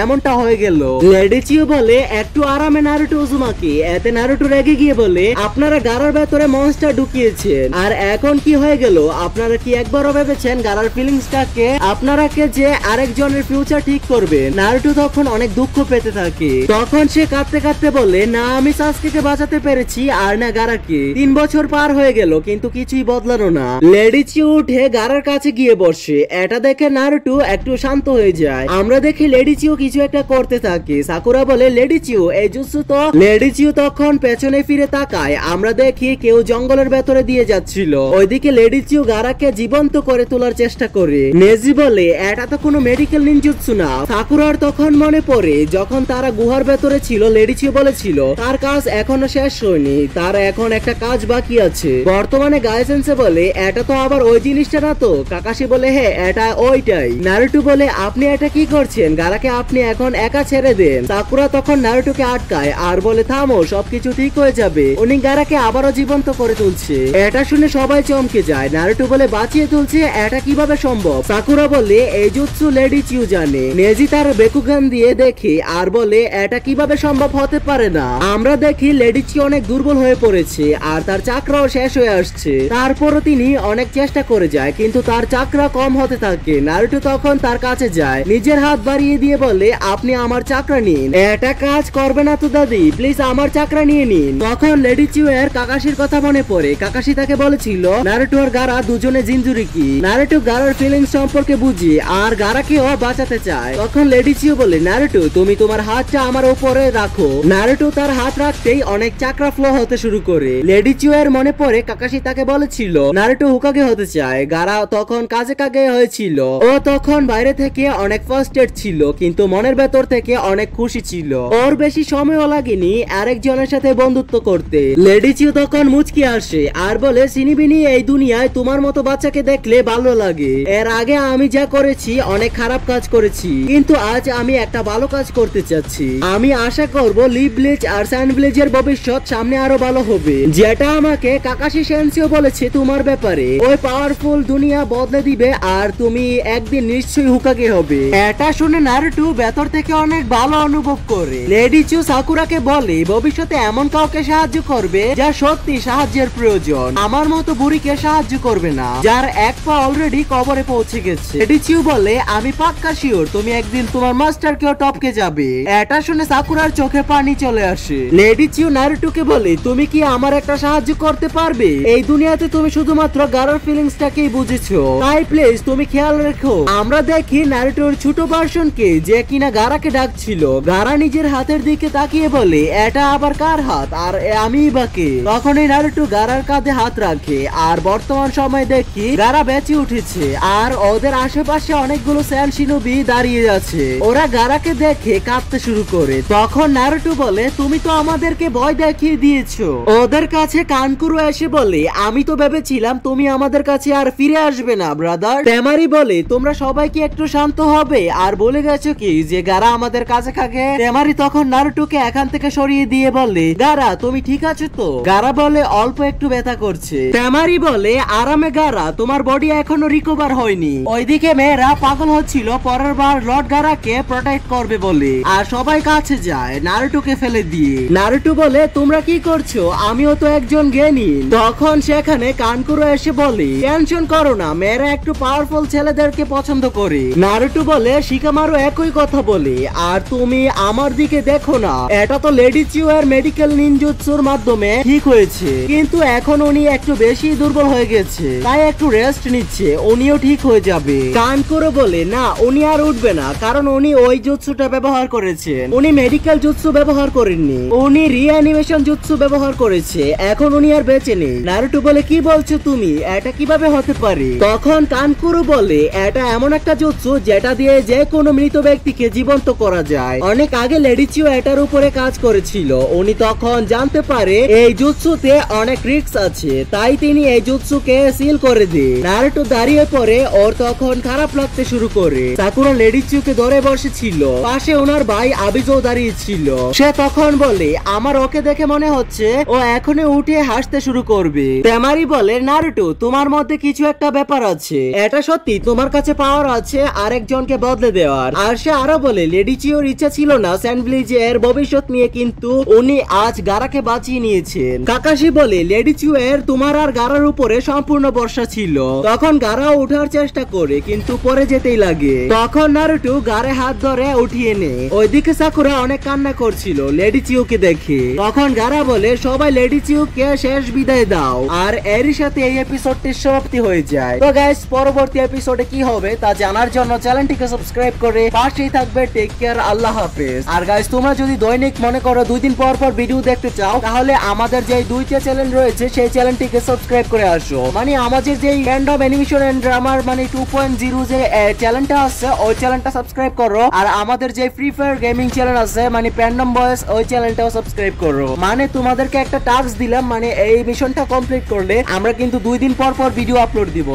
এমনটা হয়ে গেল। লেডি চিও বলে একটু আরামে নারুটো উজুমাকি। এতে নারুটো রেগে গিয়ে বলে আপনারা গারার ভেতরে মনস্টার ঢুকিয়েছেন আর এখন কি হয়ে গেল? আপনারা কি একবারও ভেবেছেন গারার ফিলিংসটাকে আপনারা কে যে আরেকজনের ফিউচার ঠিক করবে? নারুটো তখন অনেক দুঃখ পেতে থাকে। তখন সে কাঁদতে কাঁদতে বলে না আমি সাসুকেকে বাঁচাতে পেরেছি আর না গারাকে। 3 বছর পার হয়ে গেল কিন্তু কিছুই বদলানো না। লেডি চিও উঠে গারার কাছে গিয়ে বসে। এটা দেখে নারুটো একটু শান্ত হয়ে যায়। আমরা দেখি লেডি চিও কিছু একটা করতে থাকে। সাকুরা বলে লেডি চিও এই জুৎসু তো। লেডি চিও তখন পেছনে ফিরে তাকায়। আমরা দেখি কেউ জঙ্গলের ভেতরে দিয়ে যাচ্ছিল। ওইদিকে লেডি চিও গারাকে জীবন্ত করে তোলার চেষ্টা করে। নেজি বলে এটা তো কোনো মেডিকেল নিনজুৎসু না। সাকুরার তখন মনে পড়ে যখন তারা গুহার ভেতরে ছিল লেডি চিও বলেছিল তার কাজ এখনো শেষ হয়নি, তার এখন একটা কাজ বাকি আছে। বর্তমানে গাইসেন্সে বলে এটা তো আবার ওই জিনিসটা না তো? কাকাশি বলে হ্যাঁ এটা ওইটাই। নারুটো বলে আপনি এটা কি করছেন? গারাকে আপনি এখন একা ছেড়ে দেন। সাকুরা তখন নারুটোকে আটকায় আর বলে থামো, সবকিছু ঠিক হয়ে যাবে। উনি গারাকে আবারও জীবন্ত করে তুলছে। এটা শুনে সবাই চমকে যায়। নারুটো বলে বাঁচিয়ে তুলছে, এটা কিভাবে সম্ভব? সাকুরা বলে এই জুৎসু লেডি চিউ জানে। নেজি তার বেকুগান দিয়ে দেখে আর বলে এটা কিভাবে সম্ভব হতে পারে না। আমরা দেখি লেডি চিউ অনেক দুর্বল হয়ে পড়েছে আর তার চাকরাও শেষ হয়ে আসছে। তারপরও তিনি অনেক চেষ্টা করে যায় কিন্তু তার চাকরা কম হতে থাকে। নারুটো তখন তার কাছে যায়, নিজের হাত বাড়িয়ে দিয়ে বলে আপনি আমার চাকরা নিন। এটা কাজ করবে না তো দাদি, প্লিজ আমার চাকরা নিয়ে নিন। তখন লেডি চিউ এর কাকাশির কথা মনে পড়ে। কাকাশি তাকে বলেছিল নারুটো আর গারা দুজনে জিনজুরি কি। নারুটো গারার ফিলিংস সম্পর্কে বুঝে আর গারাকেও বাঁচাতে চায়। তখন লেডি চিউ বলে নারুটো তুমি তোমার হাতটা আমার উপরে রাখো। নারুটো তার হাত রাখতেই অনেক চাকরা ফ্লো হতে শুরু করে। লেডি চিউ এর মনে পড়ে কাকাশি তাকে বলেছিল নারুটো হুকাগে হতে চায়। গারা তখন কাজে কাজে হয়েছিল। ও তখন বাইরে থেকে অনেক ফার্স্টেড ছিল কিন্তু মনের ভেতর থেকে অনেক খুশি ছিল। ওর বেশি সময়ও লাগেনি আরেকজনের সাথে বন্ধুত্ব করতে। লেডি চিউ তখন মুচকি আসে আর বলে সিনিবিনি এই দুনিয়ায় তোমার মতো বাচ্চাকে দেখলে ভালো লাগে। এর আগে আমি যা করেছি অনেক খারাপ কাজ করেছি কিন্তু আজ আমি একটা ভালো কাজ করতে চাচ্ছি। আমি আশা করব লিভ ভিলেজ আর স্যান্ড ভিলেজের ভবিষ্যৎ সামনে আরো ভালো হবে। যেটা আমাকে কাকাশি সেন্সিও বলেছে তোমার ব্যাপারে। ওই পাওয়ারফুল দুনিয়া বদলে দিবে আর তুমি একদিন নিশ্চয়ই হুকাগে হবে। এটা শুনে নারুটো ভেতর থেকে অনেক ভালো অনুভব করে। লেডি চিউ সাকুরাকে বলে ভবিষ্যতে এমন কাউকে সাহায্য করবে যার সত্যি সাহায্যের প্রয়োজন। আমার মতো বুড়িকে সাহায্য করবে না যার এক পা অলরেডি কবরে পৌঁছে গেছে। লেডি চিউ বলে আমি পাক্কা শিওর তুমি একদিন তোমার মাস্টারকেও টপকে যাবে। এটা শুনে সাকুরার চোখে পানি চলে আসে। লেডি চিউ নারুটোকে বলে তুমি কি আমার একটা সাহায্য করতে পারবে? এই দুনিয়াতে তুমি শুধুমাত্র গারার ফিলিংসটাকেই বুঝেছো, তাই প্লিজ তুমি খেয়াল রেখো। আমরা দেখি নারুটোর ছোট ভার্সনকে যে কিনা গারাকে ডাকছিল। গারা নিজের হাতের দিকে তাকিয়ে বলে এটা আবার কার হাত আর আমি বাকে। তখনই নারুটো গারার কাঁধে হাত রাখে আর বর্তমান সময় দেখি গারা বেঁচে উঠেছে আর ওদের আশেপাশে অনেকগুলো স্যান্ড শিনোবি দাঁড়িয়ে আছে। ওরা গারাকে দেখে কাঁদতে শুরু করে। তখন নারুটো বলে তুমি তো আমাদেরকে ভয় দেখিয়ে দিয়েছো। ওদের কাছে কানকুরো এসে বলে আমি তো ভেবেছিলাম তুমি আমাদের কাছে আর ফিরে আসবে না ব্রাদার। তেমারি বলে তোমরা সবাই কি একটু শান্ত হবে আর বলে গেছো কি যে গারা আমাদের কাছে থাকে। তেমারি তখন নারুটোকে এখান থেকে সরিয়ে দিয়ে বলে গারা তুমি ঠিক আছো তো? গারা বলে অল্প একটু ব্যথা করছে। তেমারি বলে আরামে গারা তোমার বডি এখনো রিকভার হয়নি। ওইদিকে মেয়েরা পাগল হচ্ছিল পরের বার লর্ড গারাকে প্রোটেক্ট করবে বলে আর সবাই কাছে যায় নারুটোকে ফেলে দিয়ে। নারুটো বলে তোমরা কি করছো, আমিও তো একজন জ্ঞানী। তখন সেখানে কানকুরো এসে বলে টেনশন করো না, মেয়েরা একটু পাওয়ারফুল ছেলেদেরকে পছন্দ করে। নারুটো বলে শিকামারু একই কথা বলে আর তুমি আমার দিকে দেখো না, এটা তো লেডি চিউ এর মেডিকেল নিনজুৎসুর মাধ্যমে ঠিক হয়েছে কিন্তু এখন উনি একটু বেশি দুর্বল হয়ে গেছে তাই একটু রেস্ট নিচ্ছে, উনিও ঠিক হয়ে যাবে। কানকুরো বলে না উনি আর উঠবে না কারণ উনি ওই জুৎসুটা ব্যবহার করেছেন, উনি মেডিকেল জুৎসু ব্যবহার করেননি, উনি রিঅ্যানিমেশন জুৎসু ব্যবহার করেছে, এখন উনি আর বেঁচে নেই। নারুটো বলে কি বলছো তুমি, এটা কিভাবে হতে পারে? তখন কানকুরো বলে এটা এমন একটা জুৎসু যেটা দিয়ে যে কোনো মৃত ব্যক্তিকে জীবন্ত করা যায়। অনেক আগে লেডি চিউ এটার উপরে কাজ করেছিল, উনি তখন জানতে পারে এই জুৎসুতে অনেক রিস্ক আছে তাই তিনি এই জুৎসুকে সিল করে দেয়। নারুটো দাঁড়িয়ে পড়ে, ওর তখন খারাপ লাগতে শুরু করে। সাকুরা লেডি চিউকে ধরে বসেছিল, পাশে ওনার ভাই আবিজও দাঁড়িয়ে ছিল। সে তখন বলে আমার ওকে দেখে মনে হচ্ছে ও এখনই উঠে হাসতে শুরু করবে। তেমারি বলে নারুটো তোমার মধ্যে কিছু একটা ব্যাপার আছে, এটা সত্যি তোমার কাছে পাওয়ার আছে আরেকজনকে বদলে দেওয়ার। আর সে আরো বলে লেডি চিউর ইচ্ছা ছিল না স্যান্ড ভিলেজের ভবিষ্যৎ নিয়ে কিন্তু উনি আজ গারাকে বাঁচিয়ে নিয়েছেন। কাকাশি বলে লেডি চিউ এর তোমার আর গারার উপরে সম্পূর্ণ ভরসা ছিল। তখন গারা ওঠার চেষ্টা করে কিন্তু পরে যেতেই লাগে। তখন নারুটো গারে হাত ধরে উঠিয়ে নেয়। ওইদিকে সাকুরা অনেক কান্না করছিল লেডি চিউকে দেখে। তখন গারা বলে সবাই লেডি চিউকে শেষ বিদায় দাও আর এরই সাথে এই এপিসোডটির সমাপ্তি হয়ে যায়। তো গাইস পরবর্তী এপিসোডে কি হবে তা জানার জন্য চ্যানেলটিকে সাবস্ক্রাইব করে পাশেই থাকবে। টেক কেয়ার, আল্লাহ হাফেজ। আর গাইস তোমরা যদি দৈনিক মনে করো 2 দিন পর পর ভিডিও দেখতে চাও তাহলে আমাদের যে 2টা চ্যানেল রয়েছে সেই চ্যানেলটিকে সাবস্ক্রাইব করে আসো। মানে আমাদের যে ফ্যান্ডম অ্যানিমেশন এন্ড ড্রামার মানে 2.0 যে চ্যানেলটা আছে ওই চ্যানেলটা সাবস্ক্রাইব করো আর আমাদের যে ফ্রি ফায়ার গেমিং চ্যানেল আছে মানে ফ্যান্ডম বয়েস ওই চ্যানেলটাও সাবস্ক্রাইব করো। মানে তোমাদেরকে একটা টাস্ক দিলাম, মানে এই মিশনটা কমপ্লিট করলে আমরা কিন্তু 2 দিন পর পর ভিডিও আপলোড দিব।